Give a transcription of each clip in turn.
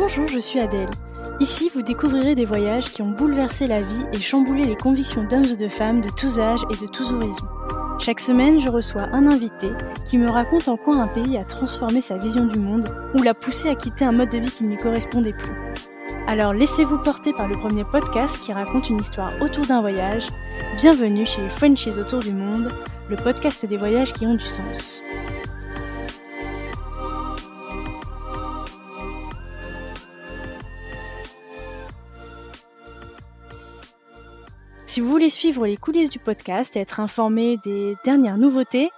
Bonjour, je suis Adèle. Ici, vous découvrirez des voyages qui ont bouleversé la vie et chamboulé les convictions d'hommes et de femmes de tous âges et de tous horizons. Chaque semaine, je reçois un invité qui me raconte en quoi un pays a transformé sa vision du monde ou l'a poussé à quitter un mode de vie qui ne lui correspondait plus. Alors laissez-vous porter par le premier podcast qui raconte une histoire autour d'un voyage. Bienvenue chez les Frenchies autour du monde, le podcast des voyages qui ont du sens. Si vous voulez suivre les coulisses du podcast et être informé des dernières nouveautés,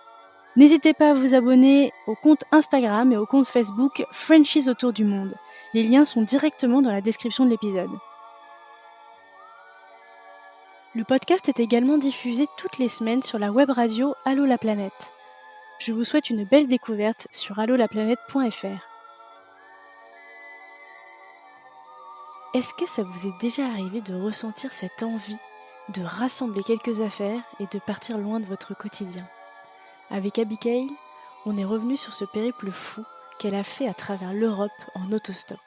n'hésitez pas à vous abonner au compte Instagram et au compte Facebook Frenchies autour du monde. Les liens sont directement dans la description de l'épisode. Le podcast est également diffusé toutes les semaines sur la web radio Allô la planète. Je vous souhaite une belle découverte sur allolaplanète.fr. Est-ce que ça vous est déjà arrivé de ressentir cette envie de rassembler quelques affaires et de partir loin de votre quotidien? Avec Abigail, on est revenu sur ce périple fou qu'elle a fait à travers l'Europe en autostop.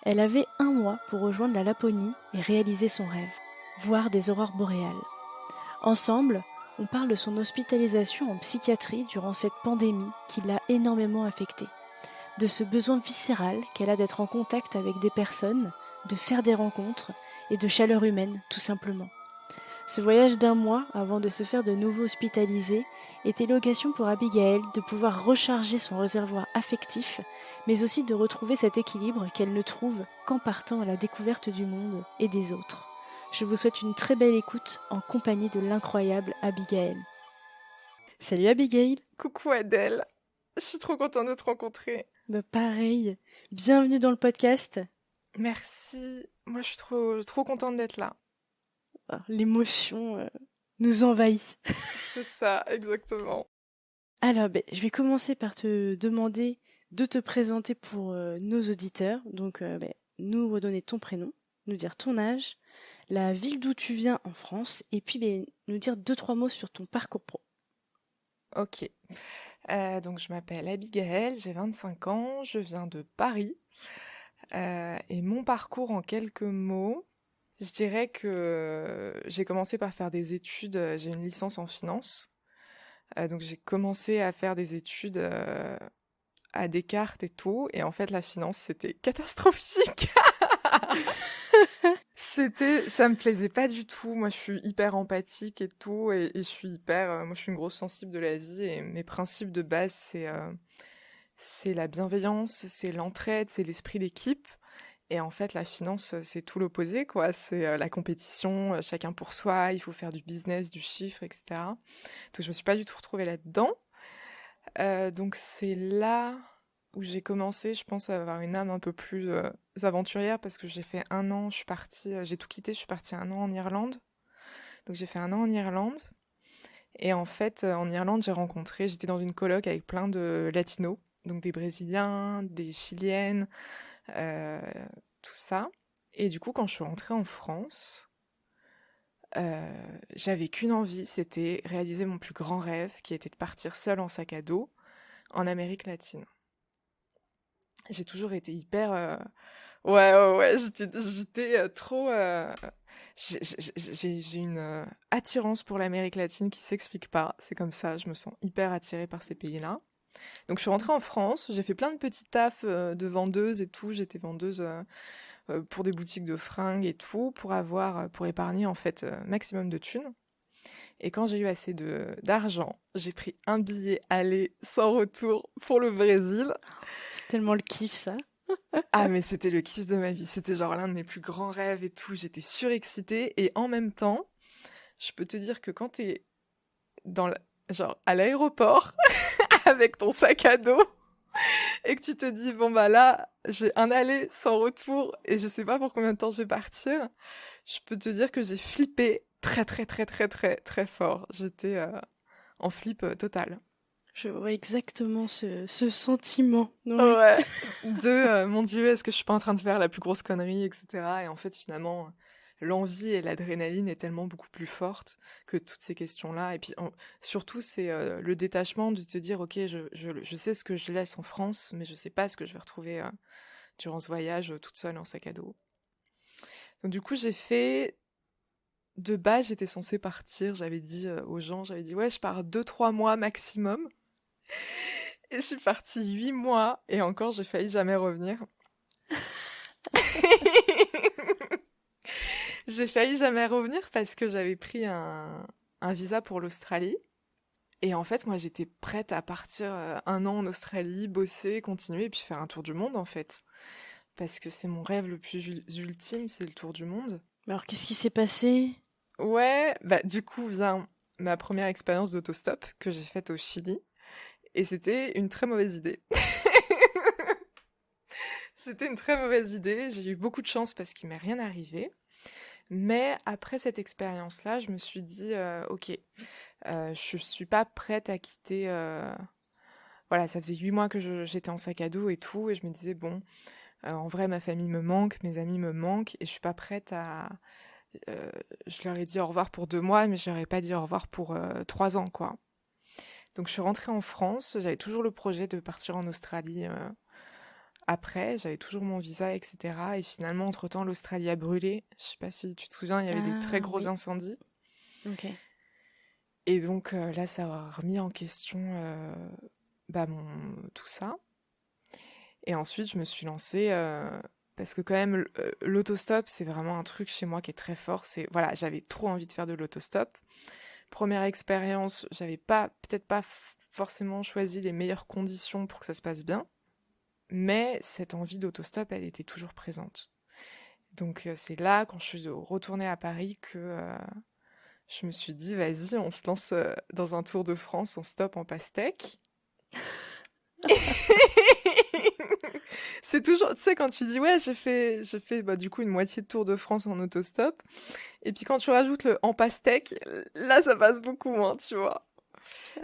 Elle avait 1 mois pour rejoindre la Laponie et réaliser son rêve, voir des aurores boréales. Ensemble, on parle de son hospitalisation en psychiatrie durant cette pandémie qui l'a énormément affectée, de ce besoin viscéral qu'elle a d'être en contact avec des personnes, de faire des rencontres et de chaleur humaine, tout simplement. Ce voyage d'1 mois, avant de se faire de nouveau hospitaliser, était l'occasion pour Abigail de pouvoir recharger son réservoir affectif, mais aussi de retrouver cet équilibre qu'elle ne trouve qu'en partant à la découverte du monde et des autres. Je vous souhaite une très belle écoute en compagnie de l'incroyable Abigail. Salut Abigail. Coucou Adèle, je suis trop contente de te rencontrer. Pareil, bienvenue dans le podcast. Merci, moi je suis trop contente d'être là. L'émotion nous envahit. C'est ça, exactement. Alors, je vais commencer par te demander de te présenter pour nos auditeurs. Donc, nous redonner ton prénom, nous dire ton âge, la ville d'où tu viens en France, et puis nous dire 2-3 mots sur ton parcours pro. Ok, donc je m'appelle Abigail, j'ai 25 ans, je viens de Paris. Et mon parcours en quelques mots, je dirais que j'ai commencé par faire des études, j'ai une licence en finance. Donc j'ai commencé à faire des études à Descartes et tout, et en fait la finance c'était catastrophique. Ça me plaisait pas du tout. Moi je suis hyper empathique et tout, et je suis moi je suis une grosse sensible de la vie, et mes principes de base c'est la bienveillance, c'est l'entraide, c'est l'esprit d'équipe. Et en fait, la finance, c'est tout l'opposé, quoi. C'est la compétition, chacun pour soi, il faut faire du business, du chiffre, etc. Donc, je me suis pas du tout retrouvée là-dedans. Donc, c'est là où j'ai commencé, je pense, à avoir une âme un peu plus aventurière, parce que j'ai fait 1 an, j'ai tout quitté, je suis partie 1 an en Irlande. Donc, j'ai fait 1 an en Irlande. Et en fait, en Irlande, j'étais dans une coloc avec plein de latinos, donc des Brésiliens, des Chiliennes, tout ça. Et du coup, quand je suis rentrée en France, j'avais qu'une envie, c'était réaliser mon plus grand rêve, qui était de partir seule en sac à dos en Amérique latine. J'ai toujours été hyper... Ouais, j'étais trop... J'ai une attirance pour l'Amérique latine qui s'explique pas. C'est comme ça, je me sens hyper attirée par ces pays-là. Donc je suis rentrée en France, j'ai fait plein de petits tafs de vendeuse et tout. J'étais vendeuse pour des boutiques de fringues et tout, pour épargner en fait maximum de thunes. Et quand j'ai eu assez d'argent, j'ai pris un billet aller sans retour pour le Brésil. C'est tellement le kiff, ça. Ah, mais c'était le kiff de ma vie. C'était genre l'un de mes plus grands rêves et tout. J'étais surexcitée. Et en même temps, je peux te dire que quand t'es genre à l'aéroport avec ton sac à dos et que tu te dis, bon bah là, j'ai un aller sans retour et je sais pas pour combien de temps je vais partir, je peux te dire que j'ai flippé très très très très très très fort. J'étais en flip total. Je vois exactement ce sentiment. Ouais. Mon Dieu, est-ce que je suis pas en train de faire la plus grosse connerie, etc. Et en fait, finalement, l'envie et l'adrénaline est tellement beaucoup plus forte que toutes ces questions-là. Et puis, surtout, c'est le détachement de te dire, ok, je sais ce que je laisse en France, mais je sais pas ce que je vais retrouver durant ce voyage, toute seule en sac à dos. Donc du coup, j'ai fait... De base, j'étais censée partir, j'avais dit aux gens, ouais, je pars 2-3 mois maximum. Et je suis partie 8 mois, et encore, j'ai failli jamais revenir. J'ai failli jamais revenir parce que j'avais pris un visa pour l'Australie. Et en fait, moi, j'étais prête à partir 1 an en Australie, bosser, continuer, et puis faire un tour du monde, en fait. Parce que c'est mon rêve le plus ultime, c'est le tour du monde. Mais alors, qu'est-ce qui s'est passé? Ouais, bah du coup vient ma première expérience d'autostop que j'ai faite au Chili. Et c'était une très mauvaise idée. C'était une très mauvaise idée. J'ai eu beaucoup de chance parce qu'il m'est rien arrivé. Mais après cette expérience-là, je me suis dit, ok, je suis pas prête à quitter. Voilà, ça faisait 8 mois que j'étais en sac à dos et tout, et je me disais bon, en vrai, ma famille me manque, mes amis me manquent, et je suis pas prête à. Je leur ai dit au revoir pour 2 mois, mais je leur ai pas dit au revoir pour 3 ans, quoi. Donc je suis rentrée en France. J'avais toujours le projet de partir en Australie. Après, j'avais toujours mon visa, etc. Et finalement, entre-temps, l'Australie a brûlé. Je sais pas si tu te souviens, il y avait des très Ah, gros oui. incendies. Ok. Et donc là, ça a remis en question tout ça. Et ensuite, je me suis lancée parce que quand même, l'autostop, c'est vraiment un truc chez moi qui est très fort. C'est voilà, j'avais trop envie de faire de l'autostop. Première expérience, j'avais peut-être pas forcément choisi les meilleures conditions pour que ça se passe bien, mais cette envie d'autostop, elle était toujours présente. Donc c'est là, quand je suis retournée à Paris, que je me suis dit, vas-y, on se lance dans un tour de France en stop en pastèque. C'est toujours, tu sais, quand tu dis, ouais, j'ai fait bah, du coup une moitié de Tour de France en autostop, et puis quand tu rajoutes le en pastèque, là, ça passe beaucoup moins, tu vois.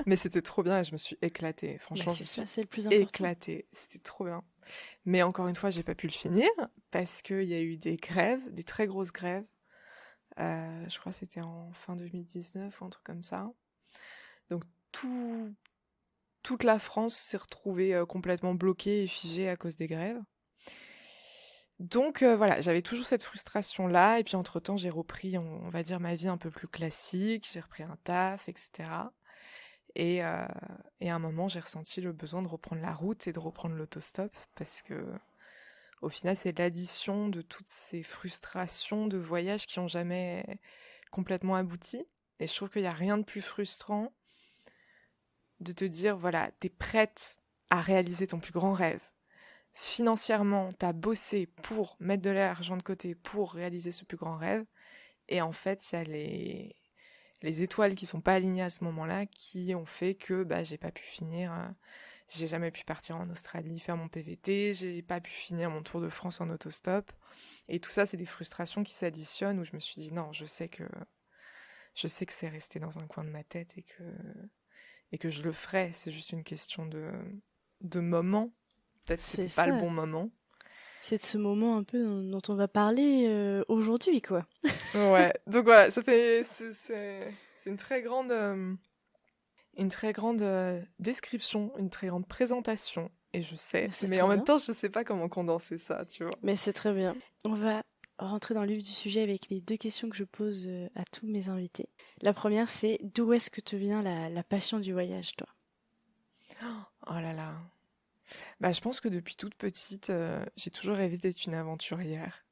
Mais c'était trop bien et je me suis éclatée. Bah, Franchement, je c'est me suis ça, c'est le plus important. éclatée. C'était trop bien. Mais encore une fois, j'ai pas pu le finir parce qu'il y a eu des grèves, des très grosses grèves. Je crois que c'était en fin 2019 ou un truc comme ça. Donc toute la France s'est retrouvée complètement bloquée et figée à cause des grèves. Donc voilà, j'avais toujours cette frustration-là. Et puis entre-temps, j'ai repris, on va dire, ma vie un peu plus classique. J'ai repris un taf, etc. Et à un moment, j'ai ressenti le besoin de reprendre la route et de reprendre l'autostop parce que, au final, c'est l'addition de toutes ces frustrations de voyage qui n'ont jamais complètement abouti. Et je trouve qu'il n'y a rien de plus frustrant de te dire, voilà, t'es prête à réaliser ton plus grand rêve. Financièrement, t'as bossé pour mettre de l'argent de côté pour réaliser ce plus grand rêve. Et en fait, il y a les étoiles qui sont pas alignées à ce moment-là qui ont fait que bah, j'ai pas pu finir. J'ai jamais pu partir en Australie faire mon PVT, j'ai pas pu finir mon Tour de France en autostop. Et tout ça, c'est des frustrations qui s'additionnent où je me suis dit non, je sais que c'est resté dans un coin de ma tête et que je le ferai. C'est juste une question de moment. Peut-être que C'est c'était pas le ça. bon moment. C'est de ce moment un peu dont on va parler aujourd'hui, quoi. Ouais, donc voilà, ça fait c'est une très grande description, une très grande présentation, et je sais, Mais c'est mais très en même bien. temps, je sais pas comment condenser ça, tu vois. Mais c'est très bien. On va rentrer dans le vif du sujet avec les deux questions que je pose à tous mes invités. La première, c'est d'où est-ce que te vient la passion du voyage, toi? Oh là là. Bah, je pense que depuis toute petite, j'ai toujours rêvé d'être une aventurière.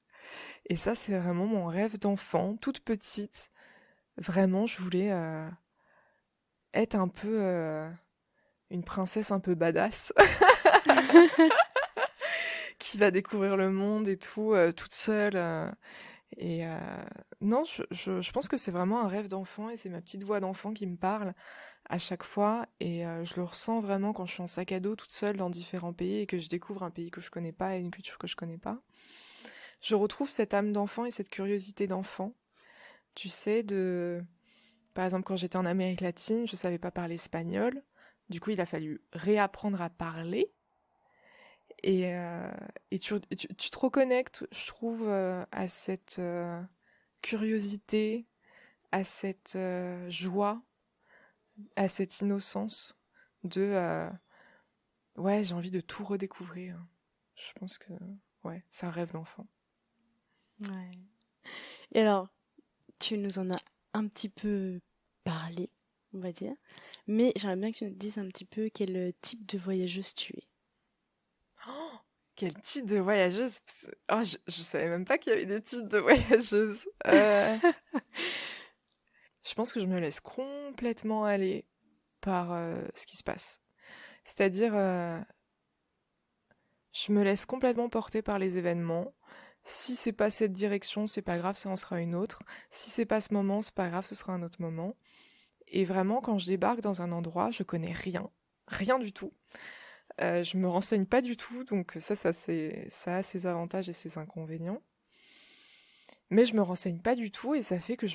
Et ça, c'est vraiment mon rêve d'enfant. Toute petite, vraiment, je voulais être un peu une princesse un peu badass qui va découvrir le monde et tout, toute seule. Et non, je pense que c'est vraiment un rêve d'enfant et c'est ma petite voix d'enfant qui me parle à chaque fois. Et je le ressens vraiment quand je suis en sac à dos toute seule dans différents pays et que je découvre un pays que je connais pas et une culture que je connais pas. Je retrouve cette âme d'enfant et cette curiosité d'enfant. Tu sais, par exemple, quand j'étais en Amérique latine, je savais pas parler espagnol. Du coup, il a fallu réapprendre à parler. Et, tu te reconnectes, je trouve, à cette curiosité, à cette joie, à cette innocence de ouais, j'ai envie de tout redécouvrir. Je pense que ouais, c'est un rêve d'enfant. Ouais. Et alors, tu nous en as un petit peu parlé, on va dire, mais j'aimerais bien que tu nous dises un petit peu quel type de voyageuse tu es. Oh, quel type de voyageuse? Oh, je savais même pas qu'il y avait des types de voyageuses. Je pense que je me laisse complètement aller par ce qui se passe. C'est-à-dire, je me laisse complètement porter par les événements. Si c'est pas cette direction, c'est pas grave, ça en sera une autre. Si c'est pas ce moment, c'est pas grave, ce sera un autre moment. Et vraiment, quand je débarque dans un endroit, je connais rien, rien du tout. Je me renseigne pas du tout, donc ça a ses avantages et ses inconvénients. Mais je me renseigne pas du tout et ça fait que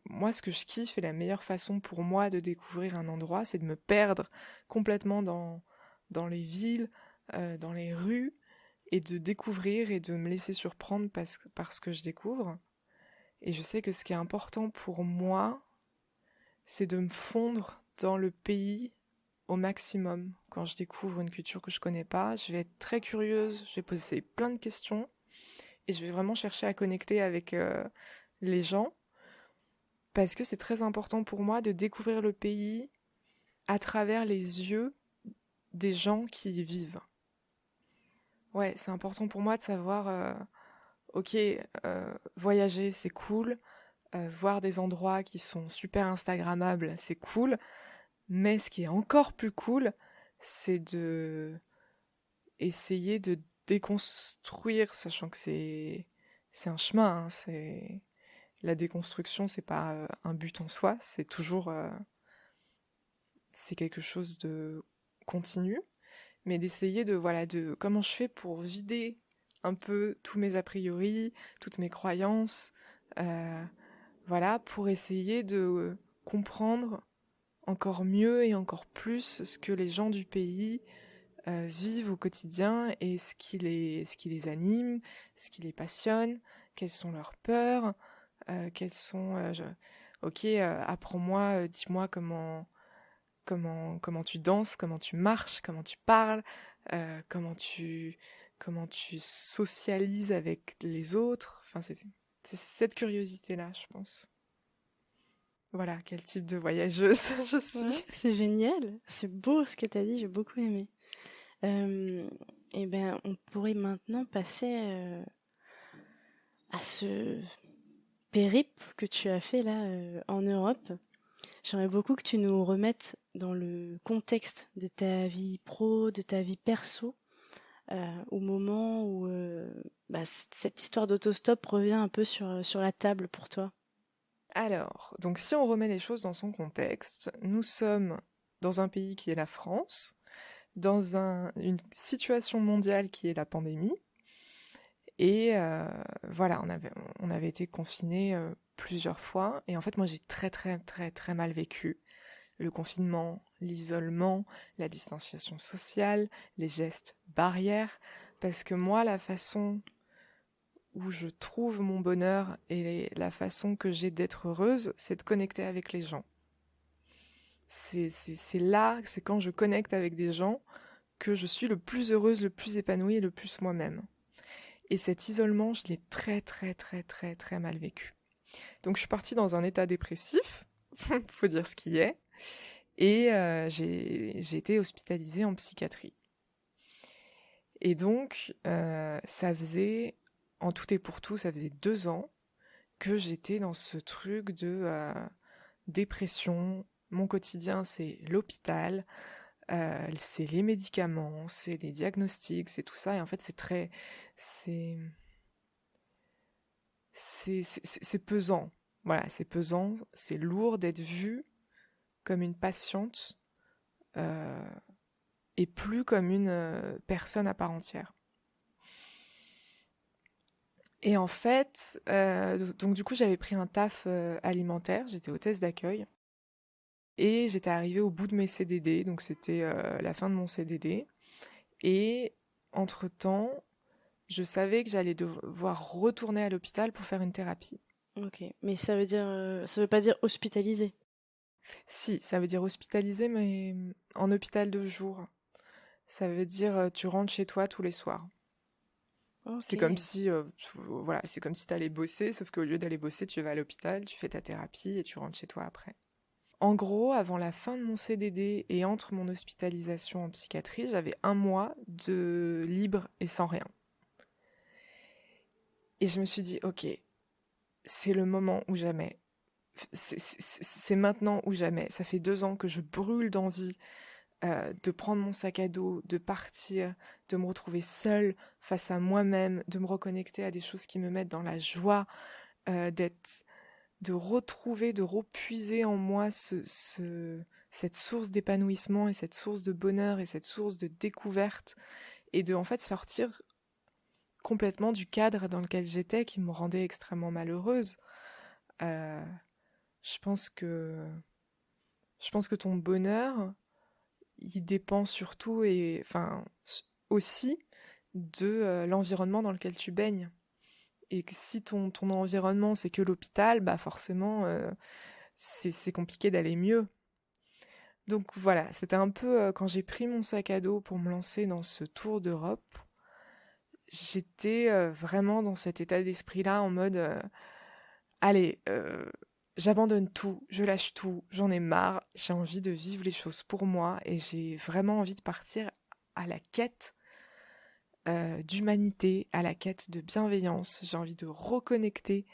moi, ce que je kiffe et la meilleure façon pour moi de découvrir un endroit, c'est de me perdre complètement dans les villes, dans les rues et de découvrir et de me laisser surprendre par ce que je découvre. Et je sais que ce qui est important pour moi, c'est de me fondre dans le pays au maximum. Quand je découvre une culture que je connais pas, je vais être très curieuse, je vais poser plein de questions et je vais vraiment chercher à connecter avec les gens parce que c'est très important pour moi de découvrir le pays à travers les yeux des gens qui y vivent. Ouais, c'est important pour moi de savoir, ok, voyager c'est cool, voir des endroits qui sont super instagrammables c'est cool, mais ce qui est encore plus cool, c'est de essayer de déconstruire, sachant que c'est un chemin, hein, c'est la déconstruction, c'est pas un but en soi, c'est toujours c'est quelque chose de continu, mais d'essayer de voilà de comment je fais pour vider un peu tous mes a priori, toutes mes croyances, euh, voilà, pour essayer de comprendre encore mieux et encore plus ce que les gens du pays vivent au quotidien et ce qui les anime, ce qui les passionne, quelles sont leurs peurs, quelles sont... Ok, apprends-moi, dis-moi comment tu danses, comment tu marches, comment tu parles, euh, comment tu, comment tu socialises avec les autres. Enfin, c'est cette curiosité-là, je pense. Voilà, quel type de voyageuse je Ouais, suis. c'est génial, c'est beau ce que tu as dit, j'ai beaucoup aimé. Euh, et ben, on pourrait maintenant passer à ce périple que tu as fait là en Europe. J'aimerais beaucoup que tu nous remettes dans le contexte de ta vie pro, de ta vie perso, au moment où cette histoire d'autostop revient un peu sur la table pour toi. Alors, donc si on remet les choses dans son contexte, nous sommes dans un pays qui est la France, dans une situation mondiale qui est la pandémie, et voilà, on avait été confinés plusieurs fois, et en fait moi j'ai très très très très mal vécu le confinement, l'isolement, la distanciation sociale, les gestes barrières, parce que moi la façon où je trouve mon bonheur et la façon que j'ai d'être heureuse, c'est de connecter avec les gens. C'est là, c'est quand je connecte avec des gens que je suis le plus heureuse, le plus épanouie et le plus moi-même. Et cet isolement, je l'ai très très très très très mal vécu. Donc je suis partie dans un état dépressif, faut dire ce qui est, et j'ai été hospitalisée en psychiatrie. Et donc ça faisait, en tout et pour tout, ça faisait 2 ans que j'étais dans ce truc de dépression. Mon quotidien, c'est l'hôpital, c'est les médicaments, c'est les diagnostics, c'est tout ça. Et en fait, c'est, c'est pesant. Voilà, c'est pesant, c'est lourd d'être vue comme une patiente euh, et plus comme une personne à part entière. Et en fait, donc du coup, j'avais pris un taf alimentaire, j'étais hôtesse d'accueil. Et j'étais arrivée au bout de mes CDD, donc c'était la fin de mon CDD. Et entre-temps, je savais que j'allais devoir retourner à l'hôpital pour faire une thérapie. Ok, mais ça veut pas dire hospitalisé. Si, ça veut dire hospitalisé, mais en hôpital de jour. Ça veut dire tu rentres chez toi tous les soirs. Ok. C'est comme si, voilà, c'est comme si t'allais bosser, sauf qu'au lieu d'aller bosser, tu vas à l'hôpital, tu fais ta thérapie et tu rentres chez toi après. En gros, avant la fin de mon CDD et entre mon hospitalisation en psychiatrie, j'avais 1 mois de libre et sans rien. Et je me suis dit, ok, c'est le moment ou jamais. C'est maintenant ou jamais. Ça fait 2 ans que je brûle d'envie de prendre mon sac à dos, de partir, de me retrouver seule face à moi-même, de me reconnecter à des choses qui me mettent dans la joie, de retrouver, de repuiser en moi cette source d'épanouissement et cette source de bonheur et cette source de découverte et de en fait sortir complètement du cadre dans lequel j'étais qui me rendait extrêmement malheureuse. Euh, je pense que ton bonheur, il dépend surtout et enfin aussi de l'environnement dans lequel tu baignes. Et que si ton environnement c'est que l'hôpital, bah forcément c'est compliqué d'aller mieux. Donc voilà, c'était un peu quand j'ai pris mon sac à dos pour me lancer dans ce tour d'Europe, j'étais vraiment dans cet état d'esprit-là en mode allez, j'abandonne tout, je lâche tout, j'en ai marre, j'ai envie de vivre les choses pour moi et j'ai vraiment envie de partir à la quête d'humanité, à la quête de bienveillance. J'ai envie de reconnecter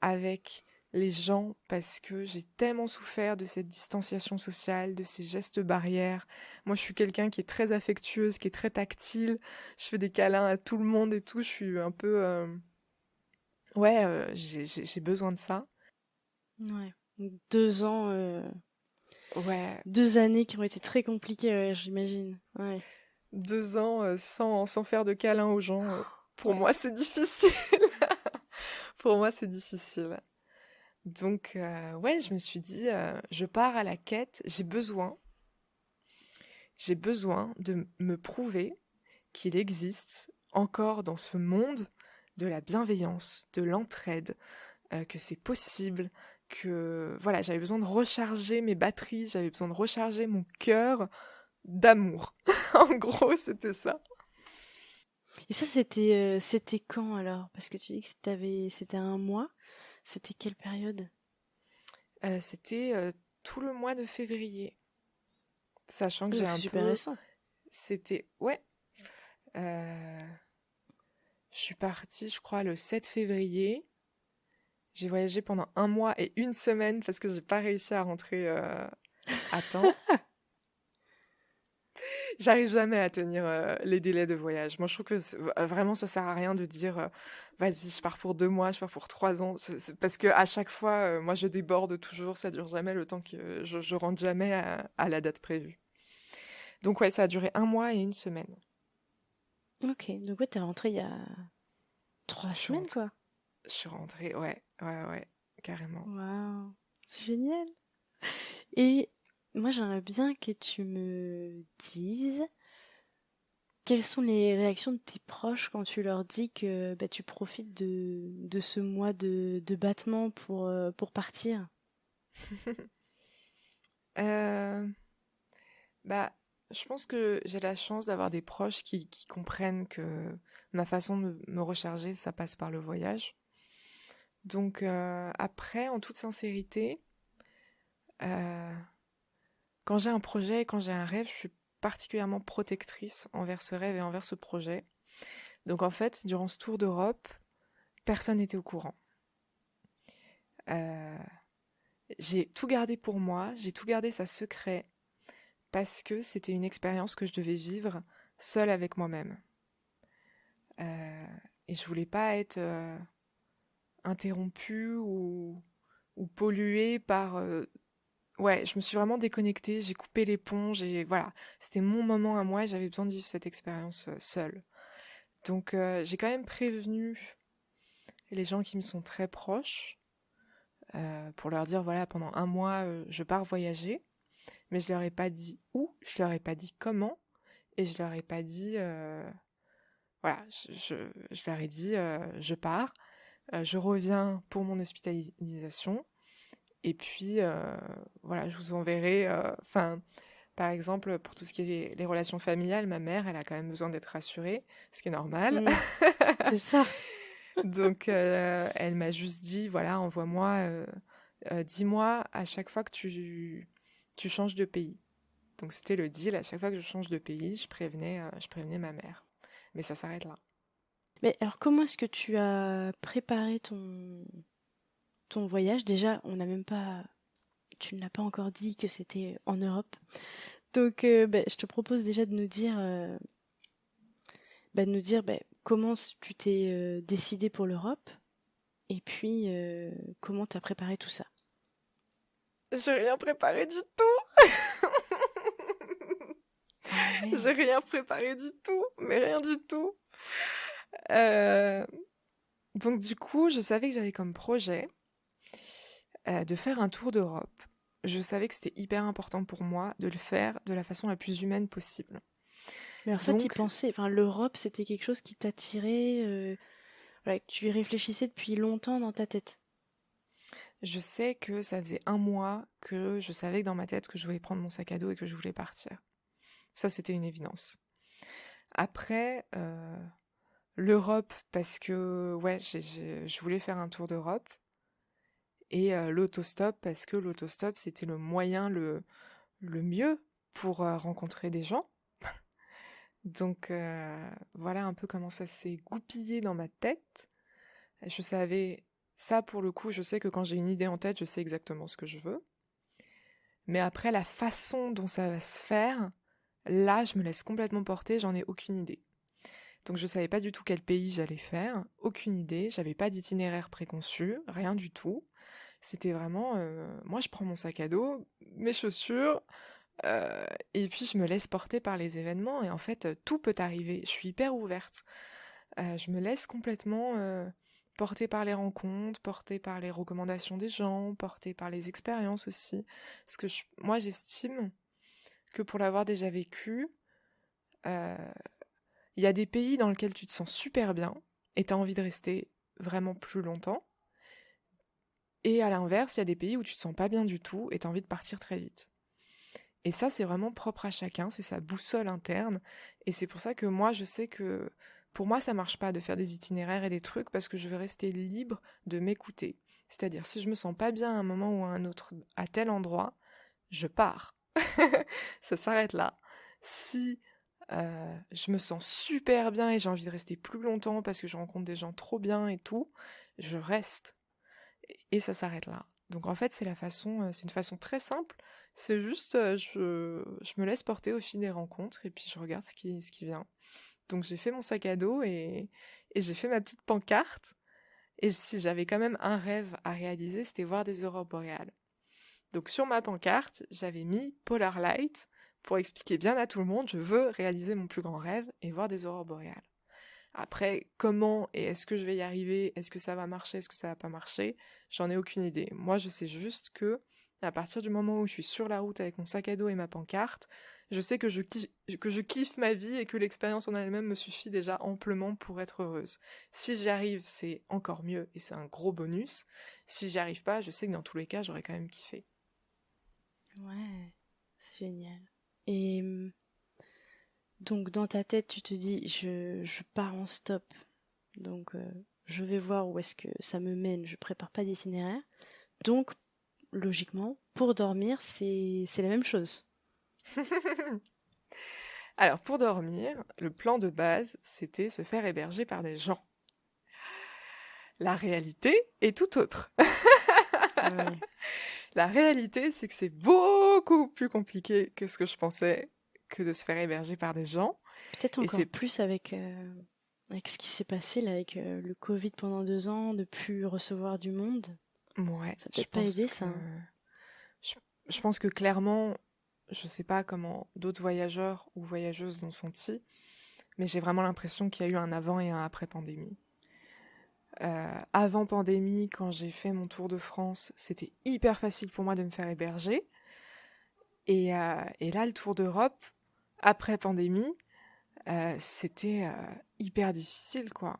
avec les gens parce que j'ai tellement souffert de cette distanciation sociale, de ces gestes barrières. Moi, je suis quelqu'un qui est très affectueuse, qui est très tactile. Je fais des câlins à tout le monde et tout. Je suis un peu... Ouais, j'ai besoin de ça. Ouais. 2 ans, Ouais, 2 années qui ont été très compliquées, ouais, j'imagine. Ouais. 2 ans sans faire de câlins aux gens. Pour Ouais. moi, c'est difficile. Pour moi, c'est difficile. Donc, ouais, je me suis dit, je pars à la quête. J'ai besoin de me prouver qu'il existe encore dans ce monde de la bienveillance, de l'entraide, que c'est possible, que voilà, j'avais besoin de recharger mes batteries, j'avais besoin de recharger mon cœur d'amour. En gros, c'était ça. Et ça, c'était quand alors? Parce que tu dis que c'était un mois. C'était quelle période? C'était tout le mois de février, sachant que Ah, j'ai donc c'est un super peu... récent. C'était... Ouais. euh, Je suis partie, je crois, le 7 février. J'ai voyagé pendant 1 mois et 1 semaine parce que j'ai pas réussi à rentrer à temps. J'arrive jamais à tenir les délais de voyage. Moi, je trouve que vraiment, ça sert à rien de dire vas-y, je pars pour 2 mois, je pars pour 3 ans. Parce que à chaque fois, moi, je déborde toujours. Ça dure jamais le temps que je rentre jamais à la date prévue. Donc ouais, ça a duré 1 mois et 1 semaine. Ok, donc ouais, t'es rentrée il y a trois Je suis semaines, rentrée. quoi. Je suis rentrée, ouais, ouais, ouais, carrément. Waouh, c'est génial. Et moi, j'aimerais bien que tu me dises quelles sont les réactions de tes proches quand tu leur dis que bah, tu profites de ce mois de battement pour partir? Euh, Bah, je pense que j'ai la chance d'avoir des proches qui comprennent que ma façon de me recharger, ça passe par le voyage. Donc après, en toute sincérité, euh, quand j'ai un projet, quand j'ai un rêve, je suis particulièrement protectrice envers ce rêve et envers ce projet. Donc en fait, durant ce tour d'Europe, personne n'était au courant. Euh, j'ai tout gardé pour moi, j'ai tout gardé ça secret parce que c'était une expérience que je devais vivre seule avec moi-même. Euh, et je voulais pas être interrompue ou polluée par... Ouais, je me suis vraiment déconnectée, j'ai coupé l'éponge et voilà. C'était mon moment à moi et j'avais besoin de vivre cette expérience seule. Donc j'ai quand même prévenu les gens qui me sont très proches pour leur dire, voilà, pendant 1 mois, je pars voyager. Mais je leur ai pas dit où, je leur ai pas dit comment et je leur ai pas dit... voilà, je leur ai dit, je pars. Je reviens pour mon hospitalisation et puis voilà, je vous enverrai. Enfin, Par exemple, pour tout ce qui est les relations familiales, ma mère, elle a quand même besoin d'être rassurée, ce qui est normal. Mm, c'est ça. Donc, elle m'a juste dit, voilà, envoie-moi, dis-moi à chaque fois que tu changes de pays. Donc, c'était le deal. À chaque fois que je change de pays, je prévenais ma mère. Mais ça s'arrête là. Mais alors, comment est-ce que tu as préparé ton voyage? Déjà, on n'a même pas, tu ne l'as pas encore dit que c'était en Europe. Donc, je te propose déjà de nous dire comment tu t'es décidé pour l'Europe et puis comment tu as préparé tout ça. J'ai rien préparé du tout. Ah J'ai ouais. rien préparé du tout, mais rien du tout. Euh, donc du coup, je savais que j'avais comme projet de faire un tour d'Europe. Je savais que c'était hyper important pour moi de le faire de la façon la plus humaine possible. Mais alors ça, t'y Donc, pensais, enfin l'Europe, c'était quelque chose qui t'attirait, voilà, que tu y réfléchissais depuis longtemps dans ta tête. je sais que ça faisait un mois que je savais que dans ma tête que je voulais prendre mon sac à dos et que je voulais partir. Ça, c'était une évidence. Après, l'Europe, parce que ouais, je voulais faire un tour d'Europe. Et l'autostop, parce que l'autostop, c'était le moyen le mieux pour rencontrer des gens. Donc voilà un peu comment ça s'est goupillé dans ma tête. Je savais, ça pour le coup, je sais que quand j'ai une idée en tête, je sais exactement ce que je veux. Mais après, la façon dont ça va se faire, là, je me laisse complètement porter, j'en ai aucune idée. Donc je savais pas du tout quel pays j'allais faire, aucune idée, j'avais pas d'itinéraire préconçu, rien du tout. C'était vraiment, moi je prends mon sac à dos, mes chaussures, et puis je me laisse porter par les événements, et en fait tout peut arriver. Je suis hyper ouverte. Je me laisse complètement porter par les rencontres, porter par les recommandations des gens, porter par les expériences aussi. Parce que moi j'estime que pour l'avoir déjà vécu, euh, il y a des pays dans lesquels tu te sens super bien, et tu as envie de rester vraiment plus longtemps. Et à l'inverse, il y a des pays où tu te sens pas bien du tout et tu as envie de partir très vite. Et ça, c'est vraiment propre à chacun, c'est sa boussole interne. Et c'est pour ça que moi, je sais que pour moi, ça marche pas de faire des itinéraires et des trucs parce que je veux rester libre de m'écouter. C'est-à-dire, si je me sens pas bien à un moment ou à un autre, à tel endroit, je pars. Ça s'arrête là. Si je me sens super bien et j'ai envie de rester plus longtemps parce que je rencontre des gens trop bien et tout, je reste. Et ça s'arrête là. Donc en fait, c'est une façon très simple. C'est juste, je me laisse porter au fil des rencontres et puis je regarde ce qui vient. Donc j'ai fait mon sac à dos et j'ai fait ma petite pancarte. Et si j'avais quand même un rêve à réaliser, c'était voir des aurores boréales. Donc sur ma pancarte, j'avais mis Polar Light pour expliquer bien à tout le monde, je veux réaliser mon plus grand rêve et voir des aurores boréales. Après, comment et est-ce que je vais y arriver? Est-ce que ça va marcher? Est-ce que ça va pas marcher? J'en ai aucune idée. Moi, je sais juste que, à partir du moment où je suis sur la route avec mon sac à dos et ma pancarte, je sais que je kiffe ma vie et que l'expérience en elle-même me suffit déjà amplement pour être heureuse. Si j'y arrive, c'est encore mieux et c'est un gros bonus. Si j'y arrive pas, je sais que dans tous les cas, j'aurais quand même kiffé. Ouais, c'est génial. Et donc dans ta tête, tu te dis, je pars en stop. Donc je vais voir où est-ce que ça me mène. Je prépare pas d'itinéraire. Donc logiquement, pour dormir, c'est la même chose. Alors, pour dormir, le plan de base, c'était se faire héberger par des gens. La réalité est tout autre. Ouais. La réalité, c'est que c'est beaucoup plus compliqué que ce que je pensais que de se faire héberger par des gens. Peut-être Et encore c'est... plus avec ce qui s'est passé là, avec le Covid pendant 2 ans, de plus recevoir du monde. Ouais, Ça a je peut-être pas pense aidé que... ça, hein. Je, je pense que clairement, je sais pas comment d'autres voyageurs ou voyageuses l'ont senti, mais j'ai vraiment l'impression qu'il y a eu un avant et un après pandémie. Avant pandémie, quand j'ai fait mon tour de France, c'était hyper facile pour moi de me faire héberger. Et là, le tour d'Europe, après pandémie, c'était hyper difficile, quoi.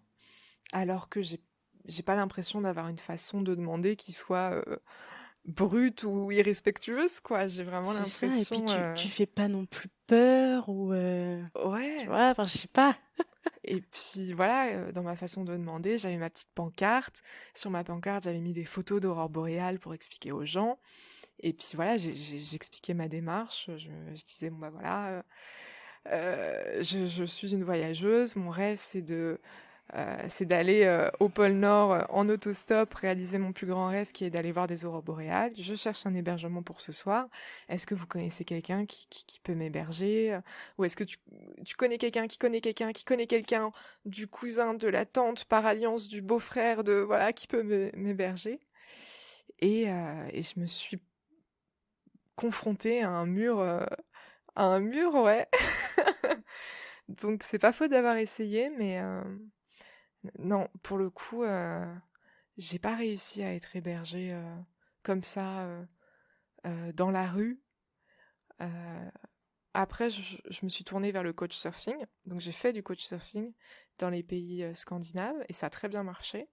Alors que j'ai pas l'impression d'avoir une façon de demander qui soit brute ou irrespectueuse, quoi. J'ai vraiment C'est ça, et puis l'impression... tu fais pas non plus peur, ou tu Ouais. vois, enfin, je sais pas. Et puis voilà, dans ma façon de demander, j'avais ma petite pancarte. Sur ma pancarte, j'avais mis des photos d'aurore boréale pour expliquer aux gens. Et puis voilà, j'expliquais ma démarche. Je disais, bon bah voilà, je suis une voyageuse. Mon rêve, c'est d'aller au pôle Nord en autostop, réaliser mon plus grand rêve qui est d'aller voir des aurores boréales. Je cherche un hébergement pour ce soir. Est-ce que vous connaissez quelqu'un qui peut m'héberger? Ou est-ce que tu connais quelqu'un qui connaît quelqu'un qui connaît quelqu'un, du cousin, de la tante, par alliance, du beau-frère, voilà, qui peut m'héberger? Et je me suis confrontée à un mur, ouais. Donc c'est pas faute d'avoir essayé, mais non, pour le coup, j'ai pas réussi à être hébergée comme ça dans la rue. Euh, Après, je me suis tournée vers le coach surfing. Donc j'ai fait du coach surfing dans les pays scandinaves et ça a très bien marché.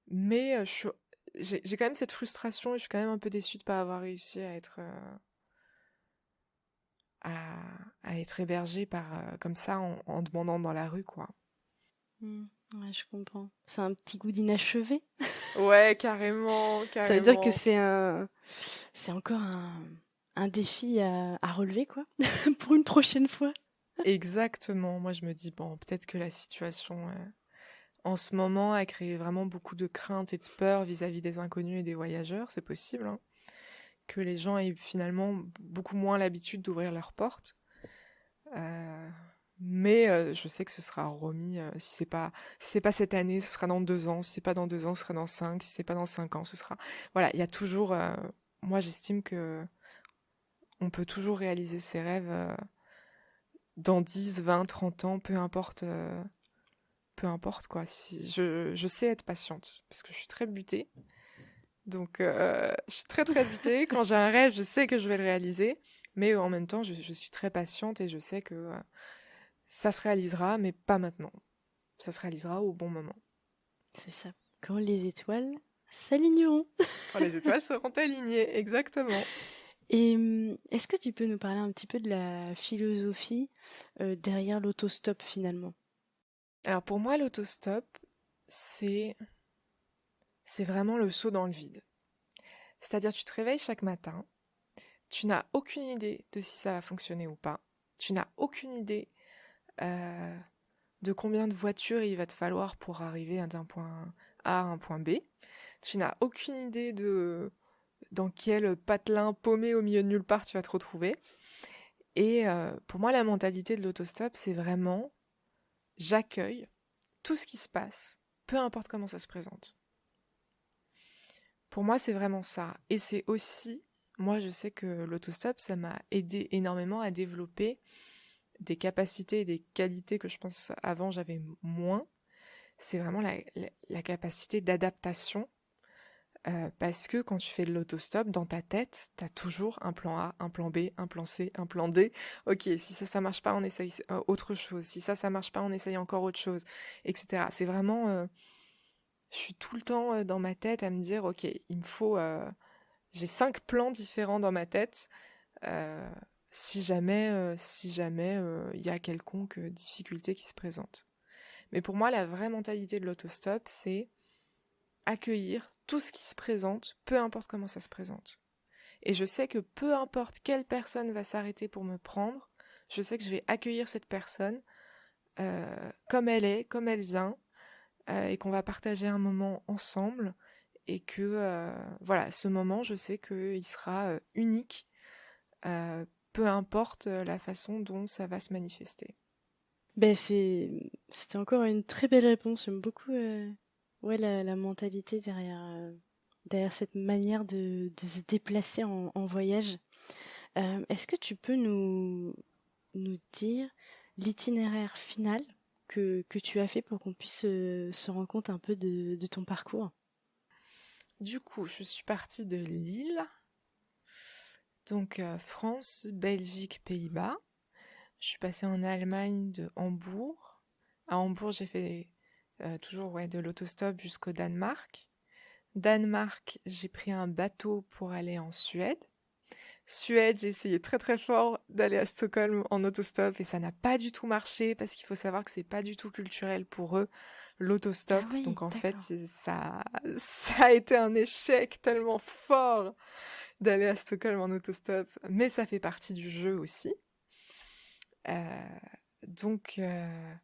Mais j'ai quand même cette frustration et je suis quand même un peu déçue de pas avoir réussi à être à, à être hébergée par comme ça en demandant dans la rue, quoi. Hmm, ouais, je comprends. C'est un petit goût d'inachevé. Ouais, carrément, Ça veut dire que carrément. c'est encore un défi à relever, quoi, pour une prochaine fois. Exactement. Moi, je me dis, bon, peut-être que la situation en ce moment a créé vraiment beaucoup de craintes et de peur vis-à-vis des inconnus et des voyageurs. C'est possible, hein, que les gens aient finalement beaucoup moins l'habitude d'ouvrir leurs portes. Euh, mais je sais que ce sera remis. Si c'est pas cette année, ce sera dans 2 ans. Si c'est pas dans 2 ans, ce sera dans 5. Si c'est pas dans 5 ans, ce sera. Voilà, il y a toujours. Moi, j'estime que on peut toujours réaliser ses rêves dans 10, 20, 30 ans, peu importe. Peu importe quoi. Si je sais être patiente parce que je suis très butée. Donc je suis très très butée. Quand j'ai un rêve, je sais que je vais le réaliser, mais en même temps, je suis très patiente et je sais que ça se réalisera, mais pas maintenant. Ça se réalisera au bon moment. C'est ça. Quand les étoiles s'aligneront. Quand les étoiles seront alignées, exactement. Et est-ce que tu peux nous parler un petit peu de la philosophie derrière l'autostop finalement? Alors pour moi, l'autostop, c'est c'est vraiment le saut dans le vide. C'est-à-dire, tu te réveilles chaque matin, tu n'as aucune idée de si ça va fonctionner ou pas. Tu n'as aucune idée euh, de combien de voitures il va te falloir pour arriver d'un point A à un point B. Tu n'as aucune idée de dans quel patelin paumé au milieu de nulle part tu vas te retrouver. Et pour moi, la mentalité de l'autostop, c'est vraiment j'accueille tout ce qui se passe, peu importe comment ça se présente. Pour moi, c'est vraiment ça. Et c'est aussi, moi, je sais que l'autostop, ça m'a aidé énormément à développer des capacités et des qualités que je pense avant j'avais moins. C'est vraiment la capacité d'adaptation. Parce que quand tu fais de l'autostop, dans ta tête, t'as toujours un plan A, un plan B, un plan C, un plan D. Ok, si ça marche pas, on essaye autre chose. Si ça marche pas, on essaye encore autre chose, etc. C'est vraiment, je suis tout le temps dans ma tête à me dire, ok, il me faut, j'ai 5 plans différents dans ma tête. euh, si jamais il y a quelconque difficulté qui se présente. Mais pour moi, la vraie mentalité de l'autostop, c'est accueillir tout ce qui se présente, peu importe comment ça se présente. Et je sais que peu importe quelle personne va s'arrêter pour me prendre, je sais que je vais accueillir cette personne comme elle est, comme elle vient, et qu'on va partager un moment ensemble, et que voilà, ce moment, je sais qu'il sera unique, peu importe la façon dont ça va se manifester. Ben c'était encore une très belle réponse. J'aime beaucoup ouais, la mentalité derrière cette manière de se déplacer en voyage. Est-ce que tu peux nous dire l'itinéraire final que tu as fait pour qu'on puisse se rendre compte un peu de ton parcours? Du coup, je suis partie de Lille, donc France, Belgique, Pays-Bas. Je suis passée en Allemagne de Hambourg. À Hambourg, j'ai fait toujours ouais, de l'autostop jusqu'au Danemark. Danemark, j'ai pris un bateau pour aller en Suède. Suède, j'ai essayé très très fort d'aller à Stockholm en autostop et ça n'a pas du tout marché parce qu'il faut savoir que c'est pas du tout culturel pour eux Ah l'autostop. oui, Donc en fait, d'accord. ça a été un échec tellement fort d'aller à Stockholm en autostop, mais ça fait partie du jeu aussi. Euh, donc, euh,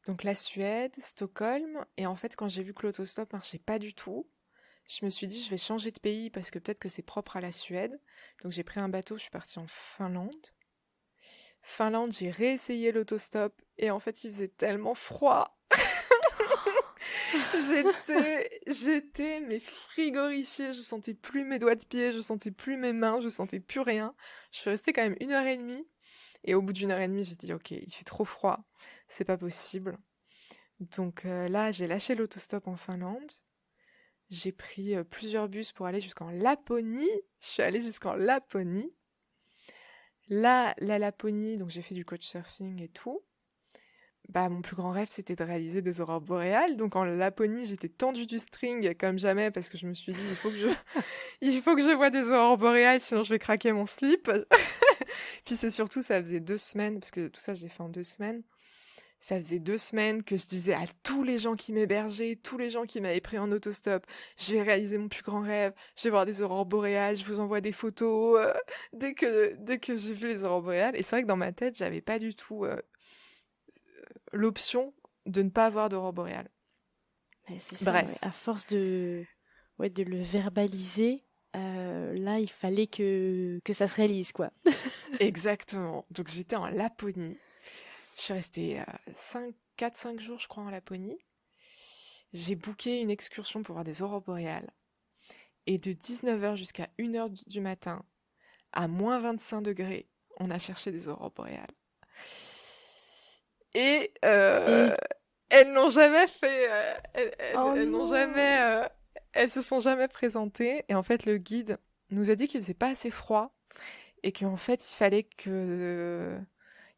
donc la Suède, Stockholm, et en fait quand j'ai vu que l'autostop marchait pas du tout, je me suis dit je vais changer de pays parce que peut-être que c'est propre à la Suède. Donc j'ai pris un bateau, je suis partie en Finlande. Finlande, j'ai réessayé l'autostop et en fait il faisait tellement froid. J'étais mais frigorifiée, je sentais plus mes doigts de pied, je sentais plus mes mains, je sentais plus rien. Je suis restée quand même 1 heure et demie et au bout d'1 heure et demie j'ai dit ok, il fait trop froid, c'est pas possible. Donc là j'ai lâché l'autostop en Finlande. J'ai pris plusieurs bus pour aller jusqu'en Laponie. Je suis allée jusqu'en Laponie. Là, la Laponie, donc j'ai fait du couchsurfing et tout. Bah, mon plus grand rêve, c'était de réaliser des aurores boréales. Donc en Laponie, j'étais tendue du string comme jamais parce que je me suis dit, il faut que je voie des aurores boréales, sinon je vais craquer mon slip. Puis c'est surtout, ça faisait 2 semaines, parce que tout ça, j'ai fait en 2 semaines. Ça faisait 2 semaines que je disais à tous les gens qui m'hébergeaient, tous les gens qui m'avaient pris en autostop, je vais réaliser mon plus grand rêve, je vais voir des aurores boréales, je vous envoie des photos, dès que j'ai vu les aurores boréales. Et c'est vrai que dans ma tête, j'avais pas du tout l'option de ne pas avoir d'aurore boréale. Ouais, c'est ça, ouais. Bref, À force ouais, de le verbaliser, là, il fallait que ça se réalise, quoi. exactement. Donc j'étais en Laponie. Je suis restée 4-5 jours, je crois, en Laponie. J'ai booké une excursion pour voir des aurores boréales. Et de 19h jusqu'à 1h du matin, à -25 degrés, on a cherché des aurores boréales. Et Et elles n'ont jamais fait, oh elles n'ont non! jamais, elles se sont jamais présentées. Et en fait, le guide nous a dit qu'il faisait pas assez froid et qu'en fait, il fallait que,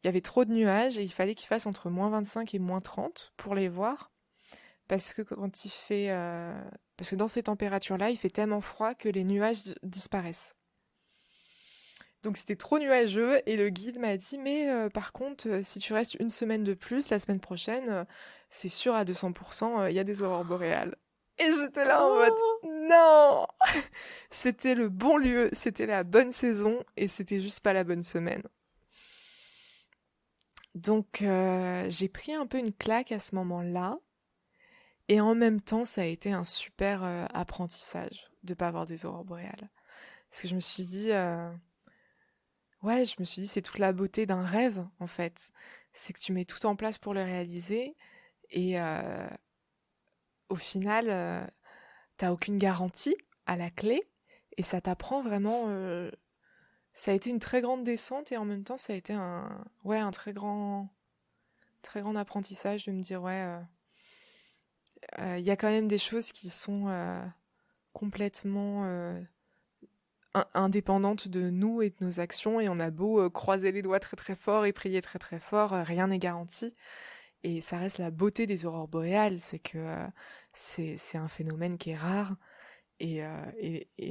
il y avait trop de nuages et il fallait qu'il fasse entre -25 et -30 pour les voir. Parce que quand il fait, parce que dans ces températures-là, il fait tellement froid que les nuages disparaissent. Donc c'était trop nuageux et le guide m'a dit mais par contre si tu restes une semaine de plus, la semaine prochaine, c'est sûr à 200%, il y a des aurores boréales. Et j'étais là en mode Oh! non. C'était le bon lieu, c'était la bonne saison et c'était juste pas la bonne semaine. Donc j'ai pris un peu une claque à ce moment-là et en même temps ça a été un super apprentissage de pas avoir des aurores boréales. Parce que je me suis dit ouais, je me suis dit, c'est toute la beauté d'un rêve, en fait. C'est que tu mets tout en place pour le réaliser et au final, t'as aucune garantie à la clé et ça t'apprend vraiment. Ça a été une très grande descente et en même temps, ça a été ouais, un très grand apprentissage de me dire, ouais, il y a quand même des choses qui sont complètement indépendante de nous et de nos actions et on a beau croiser les doigts très très fort et prier très très fort, rien n'est garanti. Et ça reste la beauté des aurores boréales, c'est que c'est un phénomène qui est rare et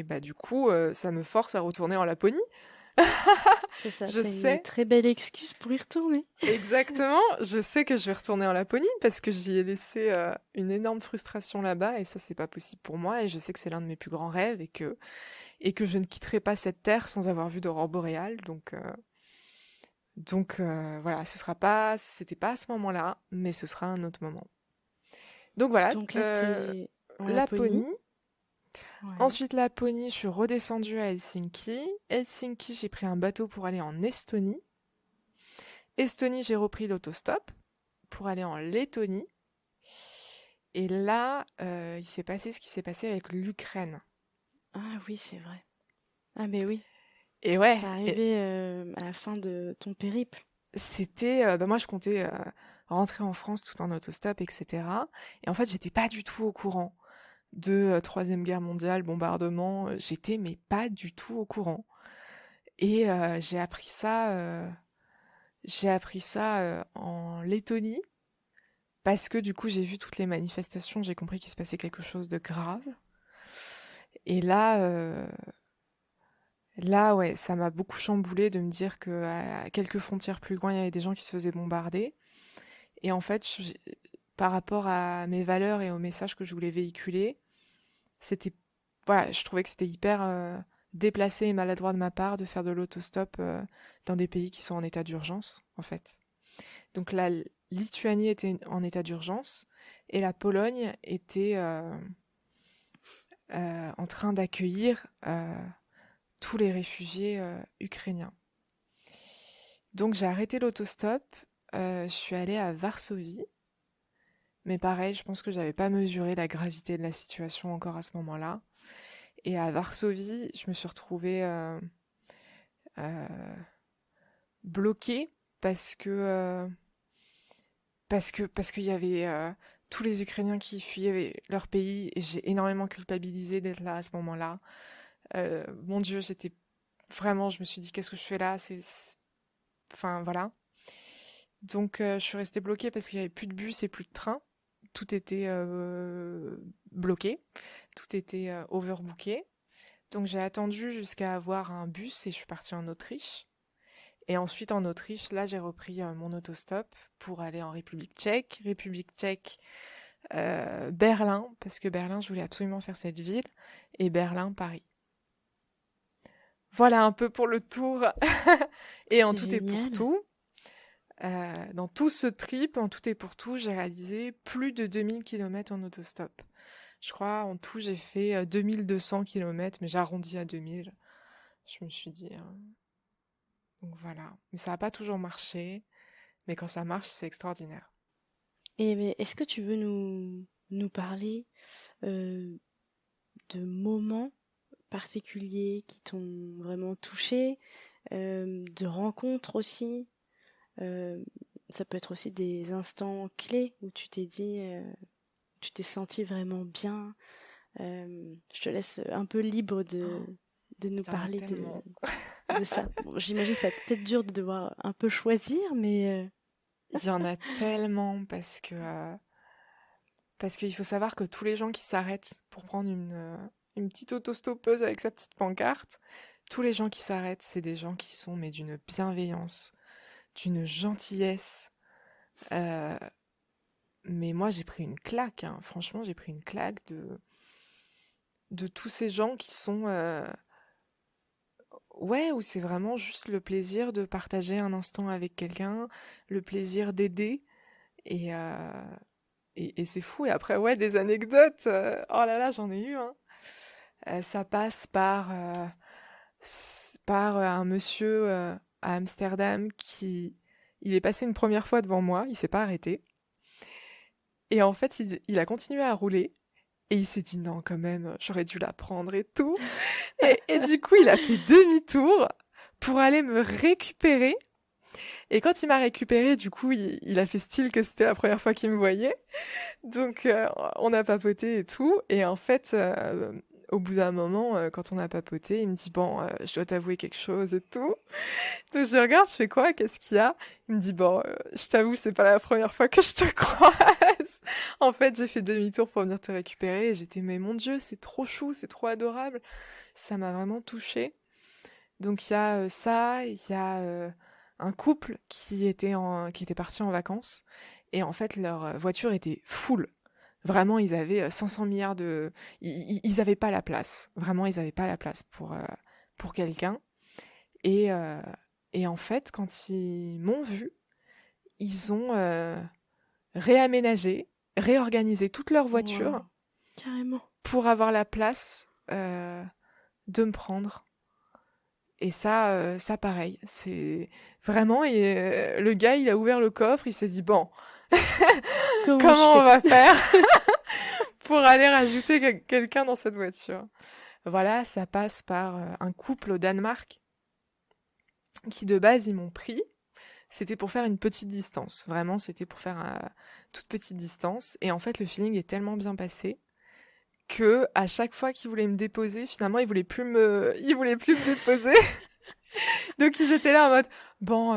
bah du coup ça me force à retourner en Laponie. C'est ça, Je t'as une sais très belle excuse pour y retourner. exactement, je sais que je vais retourner en Laponie parce que j'y ai laissé une énorme frustration là-bas et ça c'est pas possible pour moi et je sais que c'est l'un de mes plus grands rêves et que je ne quitterai pas cette terre sans avoir vu d'aurore boréale. Donc voilà, c'était pas à ce moment-là, mais ce sera un autre moment. Donc voilà, Donc là, t'es en Laponie. Laponie. Ouais. Ensuite, Laponie, je suis redescendue à Helsinki. Helsinki, j'ai pris un bateau pour aller en Estonie. Estonie, j'ai repris l'autostop pour aller en Lettonie. Et là, il s'est passé ce qui s'est passé avec l'Ukraine. Ah oui, c'est vrai. Ah mais oui, Et ouais, ça arrivait à la fin de ton périple. c'était, bah moi je comptais rentrer en France tout en autostop, etc. Et en fait, j'étais pas du tout au courant de Troisième Guerre mondiale, bombardement. J'étais mais pas du tout au courant. Et j'ai appris ça en Lettonie parce que du coup j'ai vu toutes les manifestations, j'ai compris qu'il se passait quelque chose de grave. Et là, ouais, ça m'a beaucoup chamboulée de me dire qu'à quelques frontières plus loin, il y avait des gens qui se faisaient bombarder. Et en fait, par rapport à mes valeurs et au message que je voulais véhiculer, c'était, voilà, je trouvais que c'était hyper déplacé et maladroit de ma part de faire de l'autostop dans des pays qui sont en état d'urgence, en fait. Donc la Lituanie était en état d'urgence et la Pologne était en train d'accueillir tous les réfugiés ukrainiens. Donc j'ai arrêté l'autostop, je suis allée à Varsovie, mais pareil, je pense que j'avais pas mesuré la gravité de la situation encore à ce moment-là. Et à Varsovie, je me suis retrouvée euh, bloquée parce qu'il y avait tous les Ukrainiens qui fuyaient leur pays et j'ai énormément culpabilisé d'être là à ce moment-là. Mon Dieu, je me suis dit qu'est-ce que je fais là, enfin voilà. Donc je suis restée bloquée parce qu'il y avait plus de bus et plus de trains. Tout était bloqué, tout était overbooké. Donc j'ai attendu jusqu'à avoir un bus et je suis partie en Autriche. Et ensuite en Autriche, là j'ai repris mon autostop pour aller en République tchèque. République tchèque, Berlin, parce que Berlin, je voulais absolument faire cette ville. Et Berlin, Paris. Voilà un peu pour le tour. Et en C'est tout et pour génial. tout, dans tout ce trip, en tout et pour tout, j'ai réalisé plus de 2000 km en autostop. Je crois en tout j'ai fait 2200 km, mais j'arrondis à 2000. Je me suis dit... donc voilà. Mais ça n'a pas toujours marché, mais quand ça marche, c'est extraordinaire. Et mais est-ce que tu veux nous parler euh, de moments particuliers qui t'ont vraiment touché, de rencontres aussi? Euh, Ça peut être aussi des instants clés où tu t'es dit, tu t'es senti vraiment bien. Je te laisse un peu libre de nous Il y en a parler tellement. de ça. Bon, j'imagine que ça va être peut-être dur de devoir un peu choisir, mais Il y en a tellement parce qu'il faut savoir que tous les gens qui s'arrêtent pour prendre une petite autostoppeuse avec sa petite pancarte, tous les gens qui s'arrêtent, c'est des gens qui sont mais d'une bienveillance, d'une gentillesse. Euh, mais moi, j'ai pris une claque, hein. Franchement, j'ai pris une claque de tous ces gens qui sont... ouais, où c'est vraiment juste le plaisir de partager un instant avec quelqu'un, le plaisir d'aider. Et, et c'est fou. Et après, ouais, des anecdotes. Oh là là, j'en ai eu, hein. Ça passe par un monsieur à Amsterdam qui... Il est passé une première fois devant moi, il s'est pas arrêté. Et en fait, il a continué à rouler. Et il s'est dit non, quand même, j'aurais dû la prendre et tout. Et du coup, il a fait demi-tour pour aller me récupérer. Et quand il m'a récupéré, du coup, il a fait style que c'était la première fois qu'il me voyait. Donc, on a papoté et tout. Et en fait, au bout d'un moment, quand on a papoté, il me dit, bon, je dois t'avouer quelque chose et tout. Donc, je regarde, je fais quoi? Qu'est-ce qu'il y a? Il me dit, bon, je t'avoue, c'est pas la première fois que je te croise. En fait, j'ai fait demi-tour pour venir te récupérer. Et j'étais, mais mon Dieu, c'est trop chou, c'est trop adorable. Ça m'a vraiment touchée. Donc, il y a ça, il y a un couple qui était parti en vacances. Et en fait, leur voiture était full. Vraiment, ils avaient 500 milliards de... Ils avaient pas la place. Vraiment, ils avaient pas la place pour quelqu'un. Et, euh, et en fait, quand ils m'ont vu, ils ont réaménagé, réorganisé toute leur voiture wow, carrément. pour avoir la place de me prendre. Et ça pareil, c'est vraiment... Et, le gars, il a ouvert le coffre, il s'est dit, bon, Comment je comment on fais? va faire pour aller rajouter quelqu'un dans cette voiture? Voilà, ça passe par un couple au Danemark qui de base ils m'ont pris. C'était pour faire une petite distance. Vraiment, c'était pour faire toute petite distance. Et en fait, le feeling est tellement bien passé que à chaque fois qu'ils voulaient me déposer, finalement, ils voulaient plus me déposer. Donc ils étaient là en mode, bon,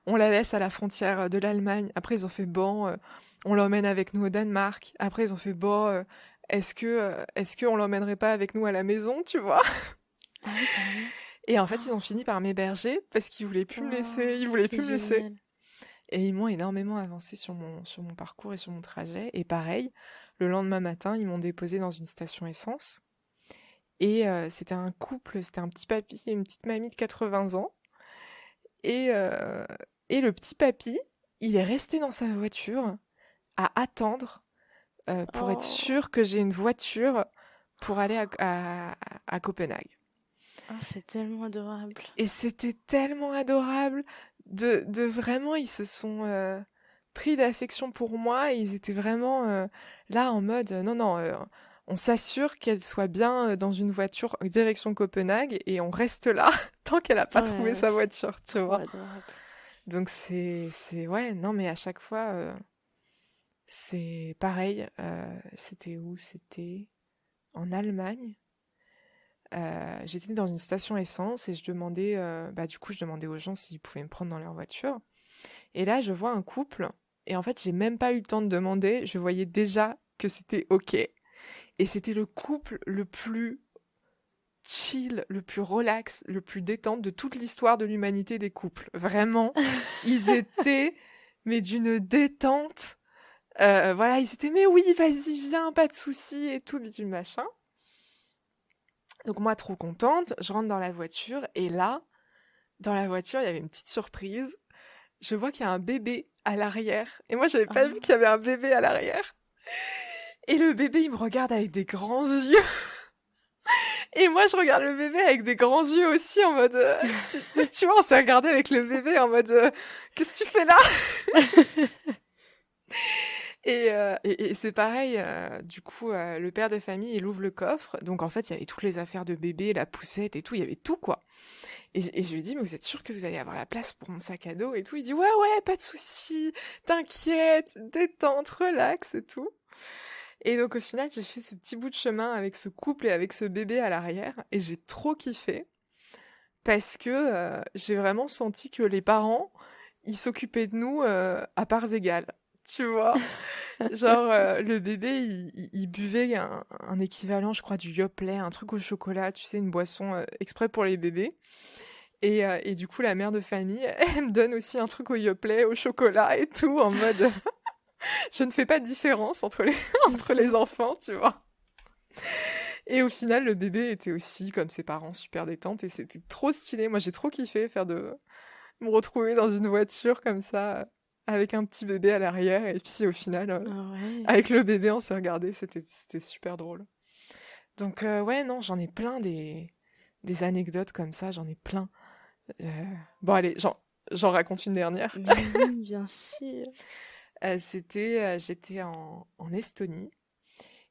on la laisse à la frontière de l'Allemagne. Après, ils ont fait, bon, on l'emmène avec nous au Danemark. Après, ils ont fait, bon, est-ce qu'on l'emmènerait pas avec nous à la maison, tu vois? Ah oui, carrément. Et en fait, ils ont fini par m'héberger parce qu'ils voulaient plus me laisser, ils voulaient C'est plus me laisser. génial. Et ils m'ont énormément avancé sur mon parcours et sur mon trajet. Et pareil, le lendemain matin, ils m'ont déposé dans une station essence. Et c'était un couple, c'était un petit papy et une petite mamie de 80 ans. Et, euh, et le petit papy, il est resté dans sa voiture à attendre pour être Oh, sûr que j'ai une voiture pour aller à Copenhague. oh, c'est tellement adorable. Et c'était tellement adorable de vraiment, ils se sont pris d'affection pour moi et ils étaient vraiment là en mode non, non, on s'assure qu'elle soit bien dans une voiture direction Copenhague et on reste là tant qu'elle n'a Oh pas là trouvé là, sa c'est voiture, tu trop vois. adorable. Donc ouais, non, mais à chaque fois, c'est pareil. C'était où? C'était en Allemagne. J'étais dans une station essence et je demandais, du coup, je demandais aux gens s'ils pouvaient me prendre dans leur voiture. Et là, je vois un couple et en fait, j'ai même pas eu le temps de demander. Je voyais déjà que c'était OK. Et c'était le couple le plus chill, le plus relax, le plus détente de toute l'histoire de l'humanité des couples. Vraiment, ils étaient, mais d'une détente. Voilà, ils étaient, mais oui, vas-y, viens, pas de soucis et tout, bidule machin. Donc moi, trop contente, je rentre dans la voiture et là, dans la voiture, il y avait une petite surprise. Je vois qu'il y a un bébé à l'arrière. Et moi, j'avais pas vu Oh, qu'il y avait un bébé à l'arrière. Et le bébé, il me regarde avec des grands yeux. Et moi, je regarde le bébé avec des grands yeux aussi, en mode... tu vois, on s'est regardé avec le bébé en mode... Qu'est-ce que tu fais là? Et c'est pareil, du coup, le père de famille, il ouvre le coffre. Donc, en fait, il y avait toutes les affaires de bébé, la poussette et tout. Il y avait tout, quoi. Et je lui dis, mais vous êtes sûr que vous allez avoir la place pour mon sac à dos et tout? Il dit, ouais, ouais, pas de souci, t'inquiète, détente, relax et tout. Et donc au final, j'ai fait ce petit bout de chemin avec ce couple et avec ce bébé à l'arrière et j'ai trop kiffé parce que j'ai vraiment senti que les parents, ils s'occupaient de nous à parts égales. Tu vois? Genre, le bébé, il buvait un équivalent, je crois, du Yoplait, un truc au chocolat, tu sais, une boisson exprès pour les bébés. Et du coup, la mère de famille, elle me donne aussi un truc au Yoplait, au chocolat et tout, en mode, je ne fais pas de différence entre les, c'est entre ça. les enfants, tu vois. Et au final, le bébé était aussi, comme ses parents, super détente et c'était trop stylé. Moi, j'ai trop kiffé me retrouver dans une voiture comme ça, avec un petit bébé à l'arrière. Et puis, au final, Ah ouais. avec le bébé, on s'est regardé. C'était super drôle. Donc, ouais, non, j'en ai plein des anecdotes comme ça. J'en ai plein. Euh, Bon, allez, j'en raconte une dernière. Mais oui, bien sûr. J'étais en Estonie.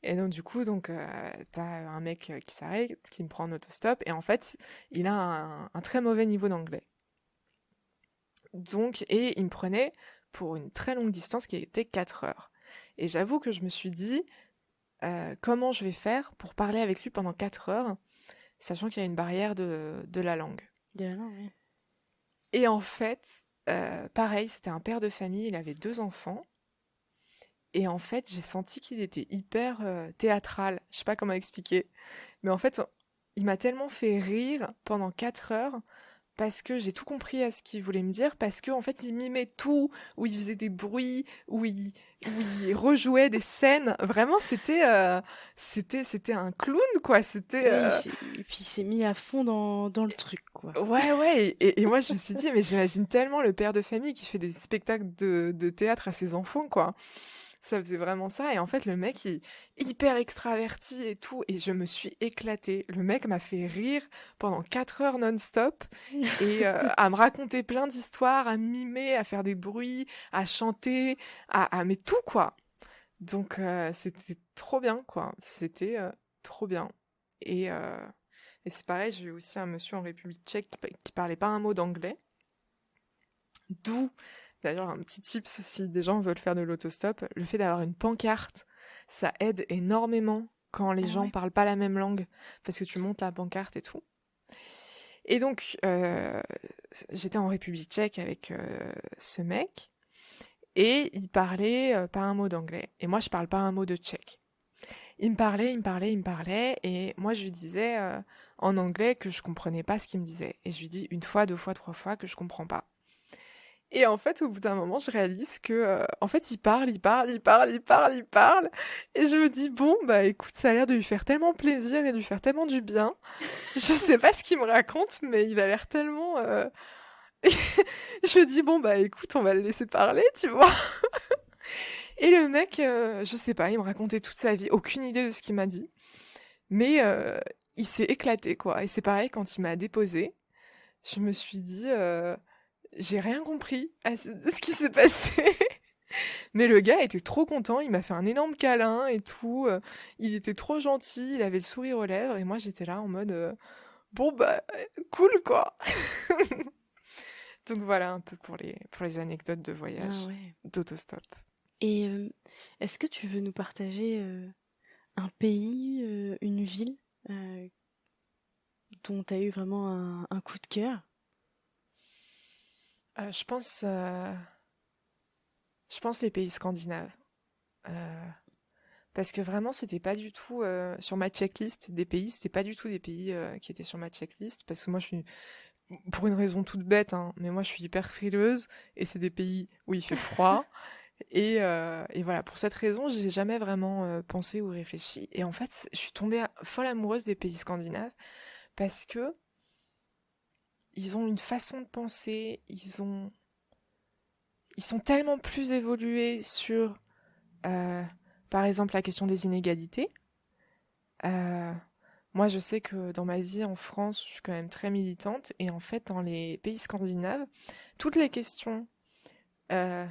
Et donc, du coup, t'as un mec qui s'arrête, qui me prend en autostop. Et en fait, il a un très mauvais niveau d'anglais. Donc, et il me prenait pour une très longue distance qui était 4 heures. Et j'avoue que je me suis dit, comment je vais faire pour parler avec lui pendant 4 heures, sachant qu'il y a une barrière de la langue. Diana, oui. Et en fait, pareil, c'était un père de famille, il avait 2 enfants. Et en fait, j'ai senti qu'il était hyper théâtral. Je sais pas comment expliquer. Mais en fait, il m'a tellement fait rire pendant 4 heures parce que j'ai tout compris à ce qu'il voulait me dire, parce que en fait, il mimait tout, où il faisait des bruits, où il rejouait des scènes. Vraiment, c'était un clown, quoi. C'était Oui, et puis il s'est mis à fond dans le truc, quoi. ouais, ouais. Et moi, je me suis dit, mais j'imagine tellement le père de famille qui fait des spectacles de théâtre à ses enfants, quoi. Ça faisait vraiment ça. Et en fait, le mec, il hyper extraverti et tout. Et je me suis éclatée. Le mec m'a fait rire pendant 4 heures non-stop. Et à me raconter plein d'histoires, à mimer, à faire des bruits, à chanter, mais tout, quoi. Donc, c'était trop bien, quoi. C'était trop bien. Et, euh, et c'est pareil, j'ai eu aussi un monsieur en République tchèque qui parlait pas un mot d'anglais. D'où, d'ailleurs, un petit tips si des gens veulent faire de l'autostop, le fait d'avoir une pancarte, ça aide énormément quand les Ah gens ouais. parlent pas la même langue, parce que tu montes la pancarte et tout. Et donc, j'étais en République tchèque avec ce mec, et il parlait pas un mot d'anglais. Et moi, je parle pas un mot de tchèque. il me parlait, et moi je lui disais en anglais que je comprenais pas ce qu'il me disait. Et je lui dis une fois, deux fois, trois fois que je comprends pas. Et en fait, au bout d'un moment, je réalise que, en fait, il parle, et je me dis bon, bah écoute, ça a l'air de lui faire tellement plaisir et de lui faire tellement du bien. Je sais pas ce qu'il me raconte, mais il a l'air tellement. Je me dis bon, bah écoute, on va le laisser parler, tu vois. Et le mec, je sais pas, il me racontait toute sa vie, aucune idée de ce qu'il m'a dit. Mais il s'est éclaté, quoi. Et c'est pareil, quand il m'a déposé, je me suis dit, j'ai rien compris de ce qui s'est passé. Mais le gars était trop content, il m'a fait un énorme câlin et tout. Il était trop gentil, il avait le sourire aux lèvres. Et moi, j'étais là en mode, bon, bah, cool, quoi. Donc voilà un peu pour les anecdotes de Ah voyage, ouais. d'autostop. Et est-ce que tu veux nous partager un pays, une ville euh, dont tu as eu vraiment un coup de cœur? Je pense les pays scandinaves. Euh, Parce que vraiment, c'était pas du tout sur ma checklist des pays, c'était pas du tout des pays qui étaient sur ma checklist. Parce que moi, je suis, pour une raison toute bête, hein, mais moi, je suis hyper frileuse et c'est des pays où il fait froid. Et voilà, pour cette raison, j'ai jamais vraiment pensé ou réfléchi. Et en fait, je suis tombée folle amoureuse des pays scandinaves parce que ils ont une façon de penser, ils sont tellement plus évolués sur, euh, par exemple, la question des inégalités. Euh, Moi, je sais que dans ma vie en France, je suis quand même très militante. Et en fait, dans les pays scandinaves, toutes les questions euh,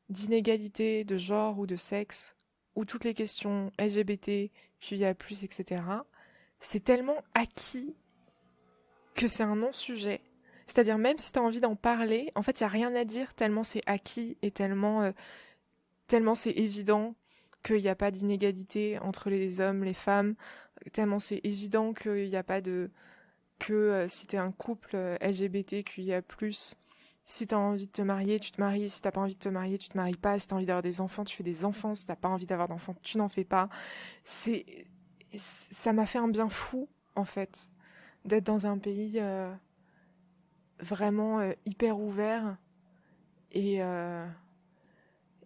d'inégalité de genre ou de sexe, ou toutes les questions LGBT, QIA+, etc., c'est tellement acquis que c'est un non-sujet. C'est-à-dire, même si tu as envie d'en parler, en fait, il n'y a rien à dire tellement c'est acquis et tellement c'est évident qu'il n'y a pas d'inégalité entre les hommes, les femmes, tellement c'est évident qu'il n'y a pas de... que si t'es un couple LGBTQIA+, si t'as envie de te marier, tu te maries, si t'as pas envie de te marier, tu te maries pas, si t'as envie d'avoir des enfants, tu fais des enfants, si t'as pas envie d'avoir d'enfants, tu n'en fais pas. C'est... Ça m'a fait un bien fou, en fait, d'être dans un pays vraiment hyper ouvert et... euh,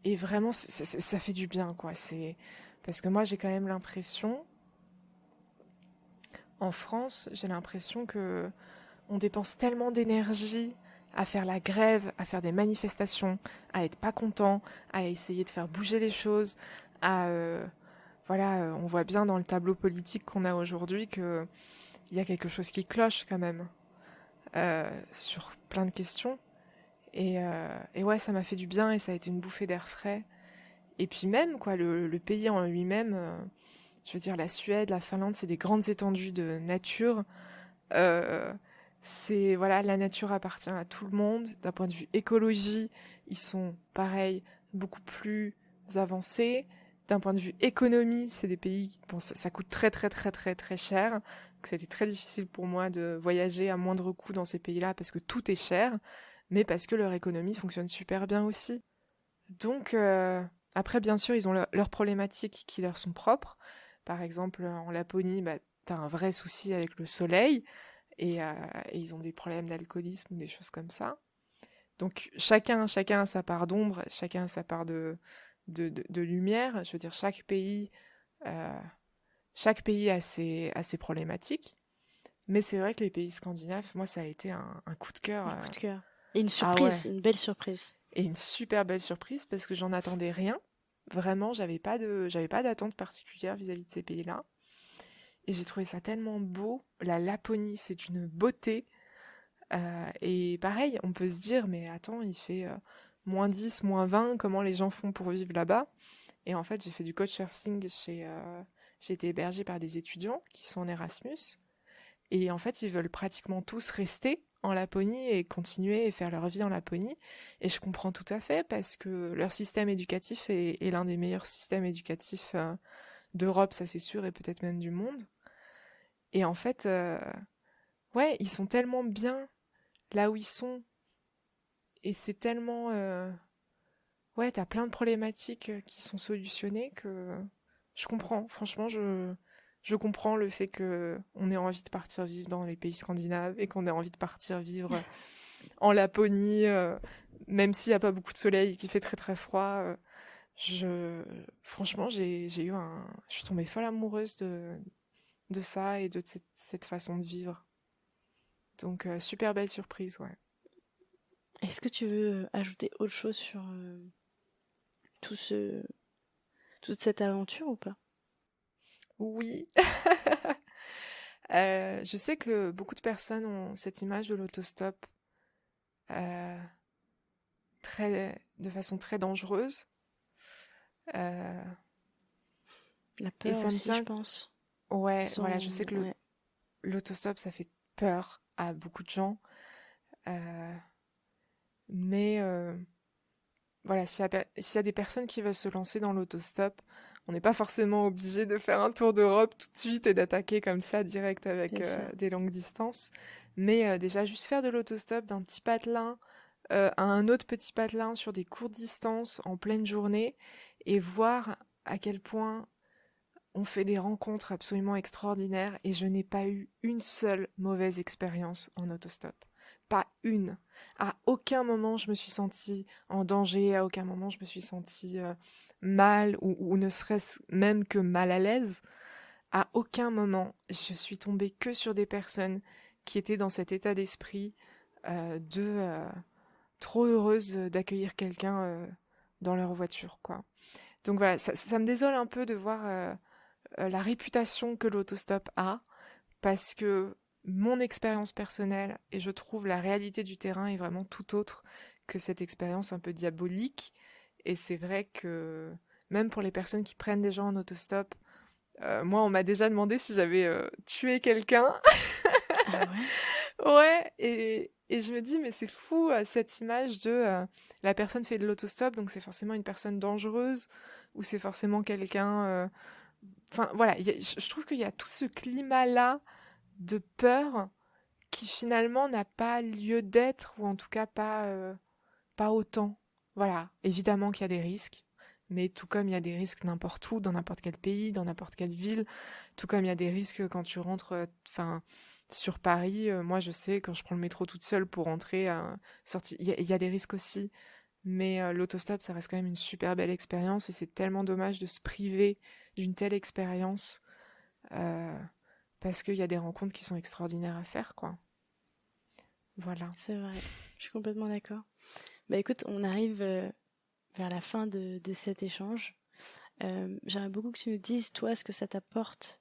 Et vraiment, ça fait du bien, quoi. C'est parce que moi, j'ai quand même l'impression, en France, j'ai l'impression que on dépense tellement d'énergie à faire la grève, à faire des manifestations, à être pas content, à essayer de faire bouger les choses, voilà, on voit bien dans le tableau politique qu'on a aujourd'hui que il y a quelque chose qui cloche quand même sur plein de questions. Et ouais, ça m'a fait du bien et ça a été une bouffée d'air frais. Et puis même, quoi, le pays en lui-même, je veux dire, la Suède, la Finlande, c'est des grandes étendues de nature. Euh, voilà, la nature appartient à tout le monde. D'un point de vue écologie, ils sont, pareil, beaucoup plus avancés. D'un point de vue économie, c'est des pays, bon, ça coûte très, très, très, très, très cher. Donc, c'était très difficile pour moi de voyager à moindre coût dans ces pays-là parce que tout est cher, mais parce que leur économie fonctionne super bien aussi. Donc, après, bien sûr, ils ont leurs problématiques qui leur sont propres. Par exemple, en Laponie, bah, t'as un vrai souci avec le soleil et ils ont des problèmes d'alcoolisme ou des choses comme ça. Donc, chacun a sa part d'ombre, chacun a sa part de lumière. Je veux dire, euh, chaque pays a ses problématiques. Mais c'est vrai que les pays scandinaves, moi, ça a été un coup de cœur. Un coup de cœur. Et une Ah ouais. surprise, une belle surprise. Et une super belle surprise parce que j'en attendais rien. Vraiment, j'avais pas d'attente particulière vis-à-vis de ces pays-là. Et j'ai trouvé ça tellement beau. La Laponie, c'est une beauté. Et pareil, on peut se dire, mais attends, il fait -10, -20, comment les gens font pour vivre là-bas? Et en fait, j'ai fait du couchsurfing j'ai été hébergée par des étudiants qui sont en Erasmus. Et en fait, ils veulent pratiquement tous rester en Laponie et continuer et faire leur vie en Laponie. Et je comprends tout à fait parce que leur système éducatif est l'un des meilleurs systèmes éducatifs d'Europe, ça c'est sûr, et peut-être même du monde. Et en fait, ouais, ils sont tellement bien là où ils sont. Et c'est tellement... ouais, t'as plein de problématiques qui sont solutionnées que je comprends. Franchement, je comprends le fait que on ait envie de partir vivre dans les pays scandinaves et qu'on ait envie de partir vivre en Laponie, même s'il n'y a pas beaucoup de soleil et qu'il fait très très froid. Je, franchement, je suis tombée folle amoureuse de ça et de cette façon de vivre. Donc, super belle surprise, ouais. Est-ce que tu veux ajouter autre chose sur tout ce, toute cette aventure ou pas? Oui. Je sais que beaucoup de personnes ont cette image de l'autostop euh, de façon très dangereuse. Euh, La et peur ça me aussi, je tient. pense. Ouais, voilà, je sais Sans... que Ouais, l'autostop, ça fait peur à beaucoup de gens. Euh, mais voilà, s'il y a des personnes qui veulent se lancer dans l'autostop, on n'est pas forcément obligé de faire un tour d'Europe tout de suite et d'attaquer comme ça direct avec c'est ça. des longues distances. Mais déjà, juste faire de l'autostop d'un petit patelin à un autre petit patelin sur des courtes distances en pleine journée et voir à quel point on fait des rencontres absolument extraordinaires et je n'ai pas eu une seule mauvaise expérience en autostop. Pas une. À aucun moment je me suis sentie en danger, à aucun moment je me suis sentie mal ou ne serait-ce même que mal à l'aise. À aucun moment je suis tombée que sur des personnes qui étaient dans cet état d'esprit trop heureuses d'accueillir quelqu'un dans leur voiture, quoi. Donc voilà, ça me désole un peu de voir la réputation que l'autostop a, parce que mon expérience personnelle, et je trouve la réalité du terrain est vraiment tout autre que cette expérience un peu diabolique. Et c'est vrai que même pour les personnes qui prennent des gens en autostop, moi on m'a déjà demandé si j'avais tué quelqu'un. Ah ouais? Ouais, et je me dis, mais c'est fou cette image de la personne fait de l'autostop, donc c'est forcément une personne dangereuse, ou c'est forcément quelqu'un. Enfin voilà, je trouve qu'il y a tout ce climat-là de peur qui finalement n'a pas lieu d'être, ou en tout cas pas autant. Voilà, évidemment qu'il y a des risques, mais tout comme il y a des risques n'importe où, dans n'importe quel pays, dans n'importe quelle ville, tout comme il y a des risques quand tu rentres, enfin, sur Paris, moi je sais, quand je prends le métro toute seule pour rentrer, il y a des risques aussi, mais l'autostop, ça reste quand même une super belle expérience, et c'est tellement dommage de se priver d'une telle expérience, euh, parce qu'il y a des rencontres qui sont extraordinaires à faire, quoi. Voilà. C'est vrai. Je suis complètement d'accord. Bah écoute, on arrive vers la fin de cet échange. J'aimerais beaucoup que tu nous dises, toi, ce que ça t'apporte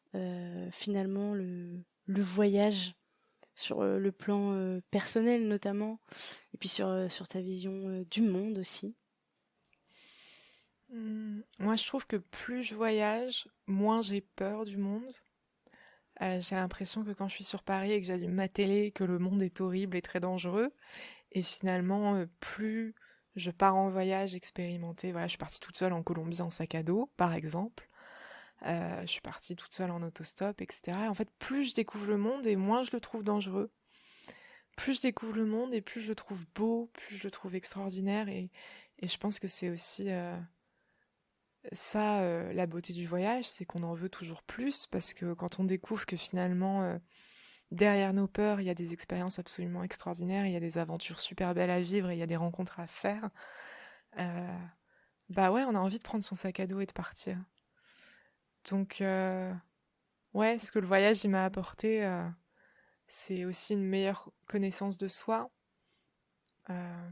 finalement le voyage sur le plan personnel notamment, et puis sur ta vision du monde aussi. Moi, je trouve que plus je voyage, moins j'ai peur du monde. J'ai l'impression que quand je suis sur Paris et que j'allume ma télé, que le monde est horrible et très dangereux. Et finalement, plus je pars en voyage expérimenté, voilà, je suis partie toute seule en Colombie en sac à dos, par exemple. Je suis partie toute seule en autostop, etc. Et en fait, plus je découvre le monde et moins je le trouve dangereux. Plus je découvre le monde et plus je le trouve beau, plus je le trouve extraordinaire. Et je pense que c'est aussi ça, la beauté du voyage, c'est qu'on en veut toujours plus, parce que quand on découvre que finalement, derrière nos peurs, il y a des expériences absolument extraordinaires, il y a des aventures super belles à vivre et il y a des rencontres à faire, euh, bah ouais, on a envie de prendre son sac à dos et de partir. Donc, ouais, ce que le voyage il m'a apporté, c'est aussi une meilleure connaissance de soi, euh,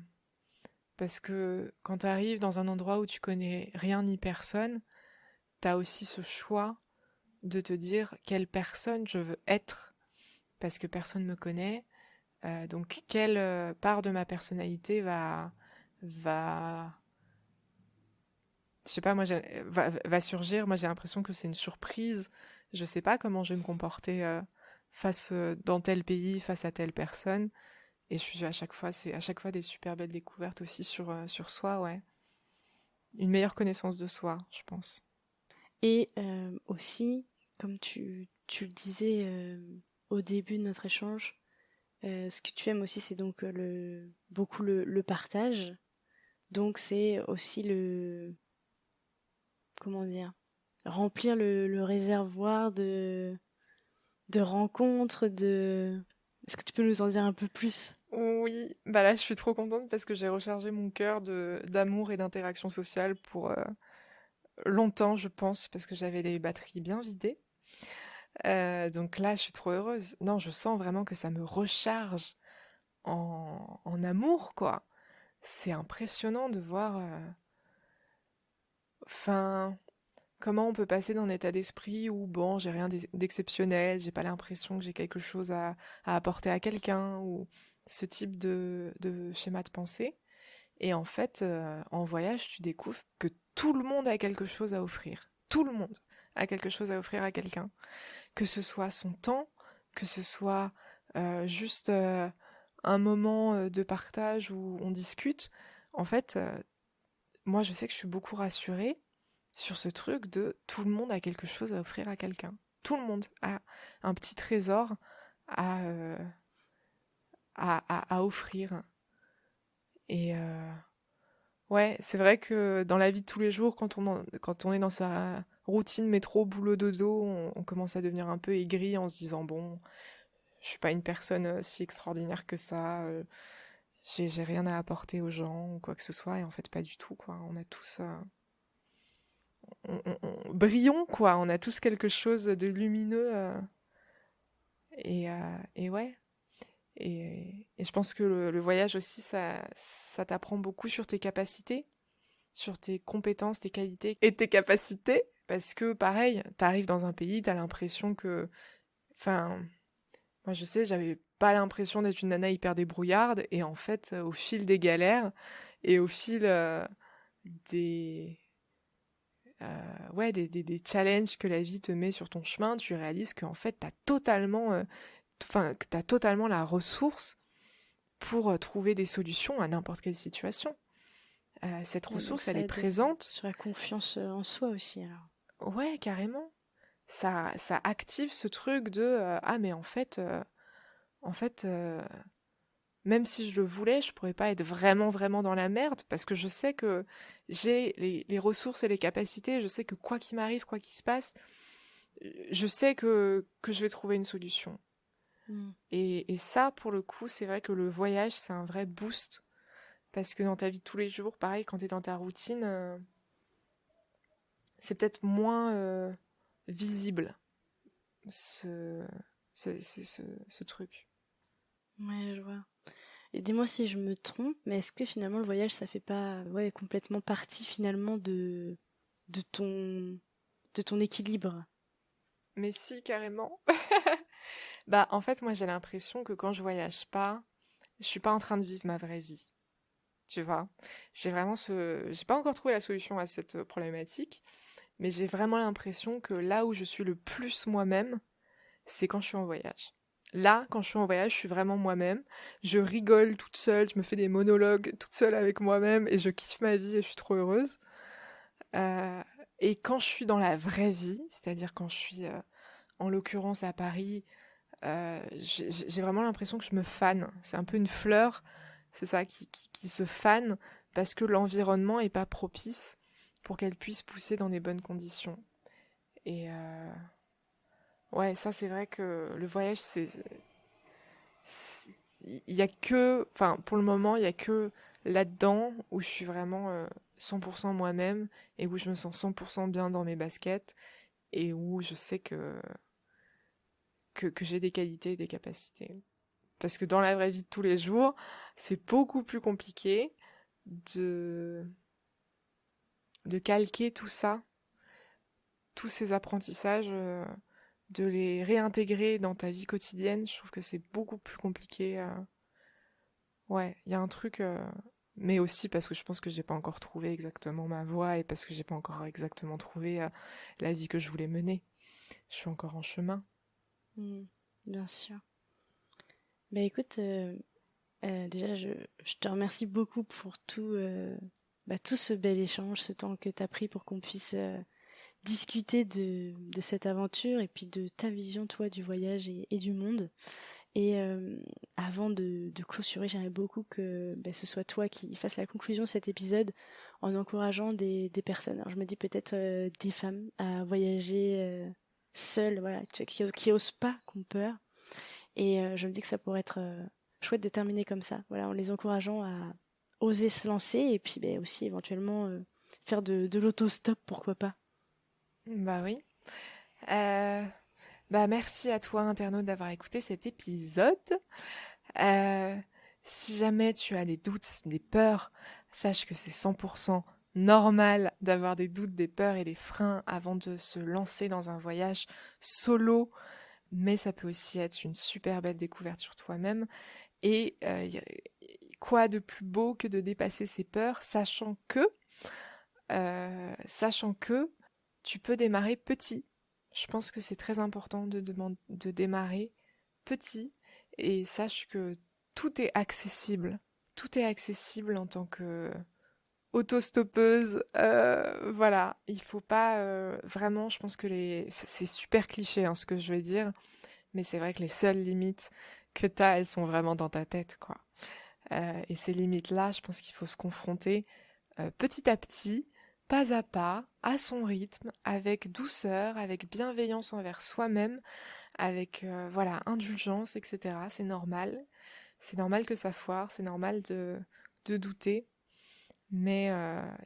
parce que quand tu arrives dans un endroit où tu connais rien ni personne, t'as aussi ce choix de te dire quelle personne je veux être, parce que personne me connaît. Donc quelle part de ma personnalité va, je sais pas, va surgir. Moi, j'ai l'impression que c'est une surprise. Je sais pas comment je vais me comporter face dans tel pays, face à telle personne. Et je suis c'est à chaque fois des super belles découvertes aussi sur soi, ouais. Une meilleure connaissance de soi, je pense. Et aussi, comme tu le disais au début de notre échange, ce que tu aimes aussi, c'est donc beaucoup le partage. Donc c'est aussi comment dire, remplir le réservoir de rencontres, de... Est-ce que tu peux nous en dire un peu plus? Oui, bah là je suis trop contente parce que j'ai rechargé mon cœur d'amour et d'interaction sociale pour longtemps, je pense, parce que j'avais les batteries bien vidées. Donc là, je suis trop heureuse. Non, je sens vraiment que ça me recharge en amour, quoi. C'est impressionnant de voir, enfin, comment on peut passer d'un état d'esprit où, bon, j'ai rien d'exceptionnel, j'ai pas l'impression que j'ai quelque chose à apporter à quelqu'un, ou ce type de schéma de pensée. Et en fait, en voyage, tu découvres que tout le monde a quelque chose à offrir. Tout le monde a quelque chose à offrir à quelqu'un. Que ce soit son temps, que ce soit juste un moment de partage où on discute. En fait, moi, je sais que je suis beaucoup rassurée sur ce truc de tout le monde a quelque chose à offrir à quelqu'un. Tout le monde a un petit trésor à, euh, à offrir. Et ouais, c'est vrai que dans la vie de tous les jours, quand on est dans sa routine métro, boulot, dodo, on commence à devenir un peu aigri en se disant, bon, je suis pas une personne si extraordinaire que ça, j'ai rien à apporter aux gens ou quoi que ce soit, et en fait, pas du tout, quoi. On a tous, brillons, quoi. On a tous quelque chose de lumineux, et ouais. Et je pense que le voyage aussi, ça t'apprend beaucoup sur tes capacités, sur tes compétences, tes qualités et tes capacités. Parce que pareil, t'arrives dans un pays, t'as l'impression que... Enfin, moi je sais, j'avais pas l'impression d'être une nana hyper débrouillarde. Et en fait, au fil des galères et au fil des... ouais, des challenges que la vie te met sur ton chemin, tu réalises qu'en fait, t'as totalement la ressource pour trouver des solutions à n'importe quelle situation. Cette Ouais, donc ressource, elle ça est aide présente. sur la confiance en soi aussi, alors. Ouais, carrément. Ça active ce truc de ah mais en fait même si je le voulais, je pourrais pas être vraiment dans la merde parce que je sais que j'ai les ressources et les capacités. Je sais que quoi qu'il m'arrive, quoi qu'il se passe, je sais que je vais trouver une solution. Mm. Et ça, pour le coup, c'est vrai que le voyage, c'est un vrai boost parce que dans ta vie de tous les jours, pareil, quand t'es dans ta routine, c'est peut-être moins visible ce, ce truc. Ouais, je vois. Et dis-moi si je me trompe, mais est-ce que finalement le voyage, ça fait pas ouais, complètement partie finalement de ton, de ton équilibre? Mais si, carrément. Bah, en fait, moi, j'ai l'impression que quand je voyage pas, je suis pas en train de vivre ma vraie vie. Tu vois? J'ai pas encore trouvé la solution à cette problématique, mais j'ai vraiment l'impression que là où je suis le plus moi-même, c'est quand je suis en voyage. Là, quand je suis en voyage, je suis vraiment moi-même. Je rigole toute seule, je me fais des monologues toute seule avec moi-même et je kiffe ma vie et je suis trop heureuse. Euh, et quand je suis dans la vraie vie, c'est-à-dire quand je suis en l'occurrence à Paris, j'ai vraiment l'impression que je me fane. C'est un peu une fleur, c'est ça, qui se fane parce que l'environnement est pas propice pour qu'elle puisse pousser dans des bonnes conditions. Et ouais, ça c'est vrai que le voyage, il y a que, enfin pour le moment, il y a que là-dedans où je suis vraiment 100% moi-même et où je me sens 100% bien dans mes baskets et où je sais que j'ai des qualités et des capacités. Parce que dans la vraie vie de tous les jours, c'est beaucoup plus compliqué de, de calquer tout ça, tous ces apprentissages, de les réintégrer dans ta vie quotidienne. Je trouve que c'est beaucoup plus compliqué. Ouais, il y a un truc, mais aussi parce que je pense que j'ai pas encore trouvé exactement ma voie et parce que j'ai pas encore exactement trouvé la vie que je voulais mener. Je suis encore en chemin. Mm, bien sûr. Bah écoute, déjà je te remercie beaucoup pour tout ce bel échange, ce temps que tu as pris pour qu'on puisse discuter de cette aventure et puis de ta vision, toi, du voyage et du monde. Et avant de clôturer, j'aimerais beaucoup que ce soit toi qui fasse la conclusion de cet épisode en encourageant des personnes. Alors je me dis peut-être des femmes à voyager seules, voilà, qui osent pas, qui ont peur. Et je me dis que ça pourrait être chouette de terminer comme ça, voilà, en les encourageant à oser se lancer et puis aussi éventuellement faire de l'autostop, pourquoi pas. Bah oui. Merci à toi, internaute, d'avoir écouté cet épisode. Si jamais tu as des doutes, des peurs, sache que c'est 100% normal d'avoir des doutes, des peurs et des freins avant de se lancer dans un voyage solo, mais ça peut aussi être une super belle découverte sur toi-même. Et quoi de plus beau que de dépasser ses peurs, sachant que tu peux démarrer petit. Je pense que c'est très important de démarrer petit, et sache que tout est accessible. Tout est accessible en tant que autostoppeuse. Voilà, il faut pas vraiment, je pense que c'est super cliché ce que je vais dire, mais c'est vrai que les seules limites que t'as, elles sont vraiment dans ta tête, quoi. Et ces limites-là, je pense qu'il faut se confronter petit à petit, pas à pas, à son rythme, avec douceur, avec bienveillance envers soi-même, avec indulgence, etc. C'est normal. C'est normal que ça foire, c'est normal de douter, mais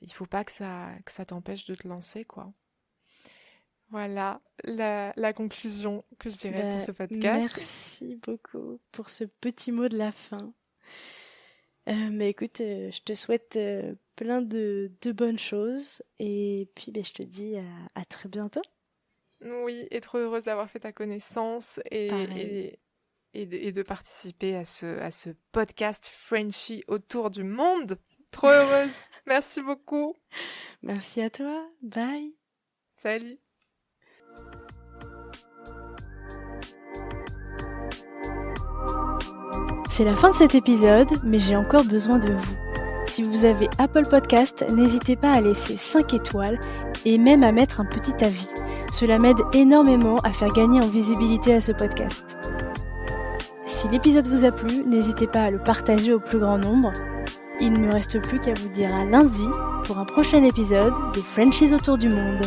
il faut pas que ça t'empêche de te lancer, quoi. Voilà la conclusion que je dirais pour ce podcast. Merci beaucoup pour ce petit mot de la fin. Mais écoute, je te souhaite plein de bonnes choses et puis je te dis à très bientôt. Oui, et trop heureuse d'avoir fait ta connaissance et de participer à ce podcast Frenchy autour du monde. Trop heureuse. Merci beaucoup. Merci à toi. Bye. Salut. C'est la fin de cet épisode, mais j'ai encore besoin de vous. Si vous avez Apple Podcast, n'hésitez pas à laisser 5 étoiles et même à mettre un petit avis. Cela m'aide énormément à faire gagner en visibilité à ce podcast. Si l'épisode vous a plu, n'hésitez pas à le partager au plus grand nombre. Il ne me reste plus qu'à vous dire à lundi pour un prochain épisode des Frenchies autour du monde.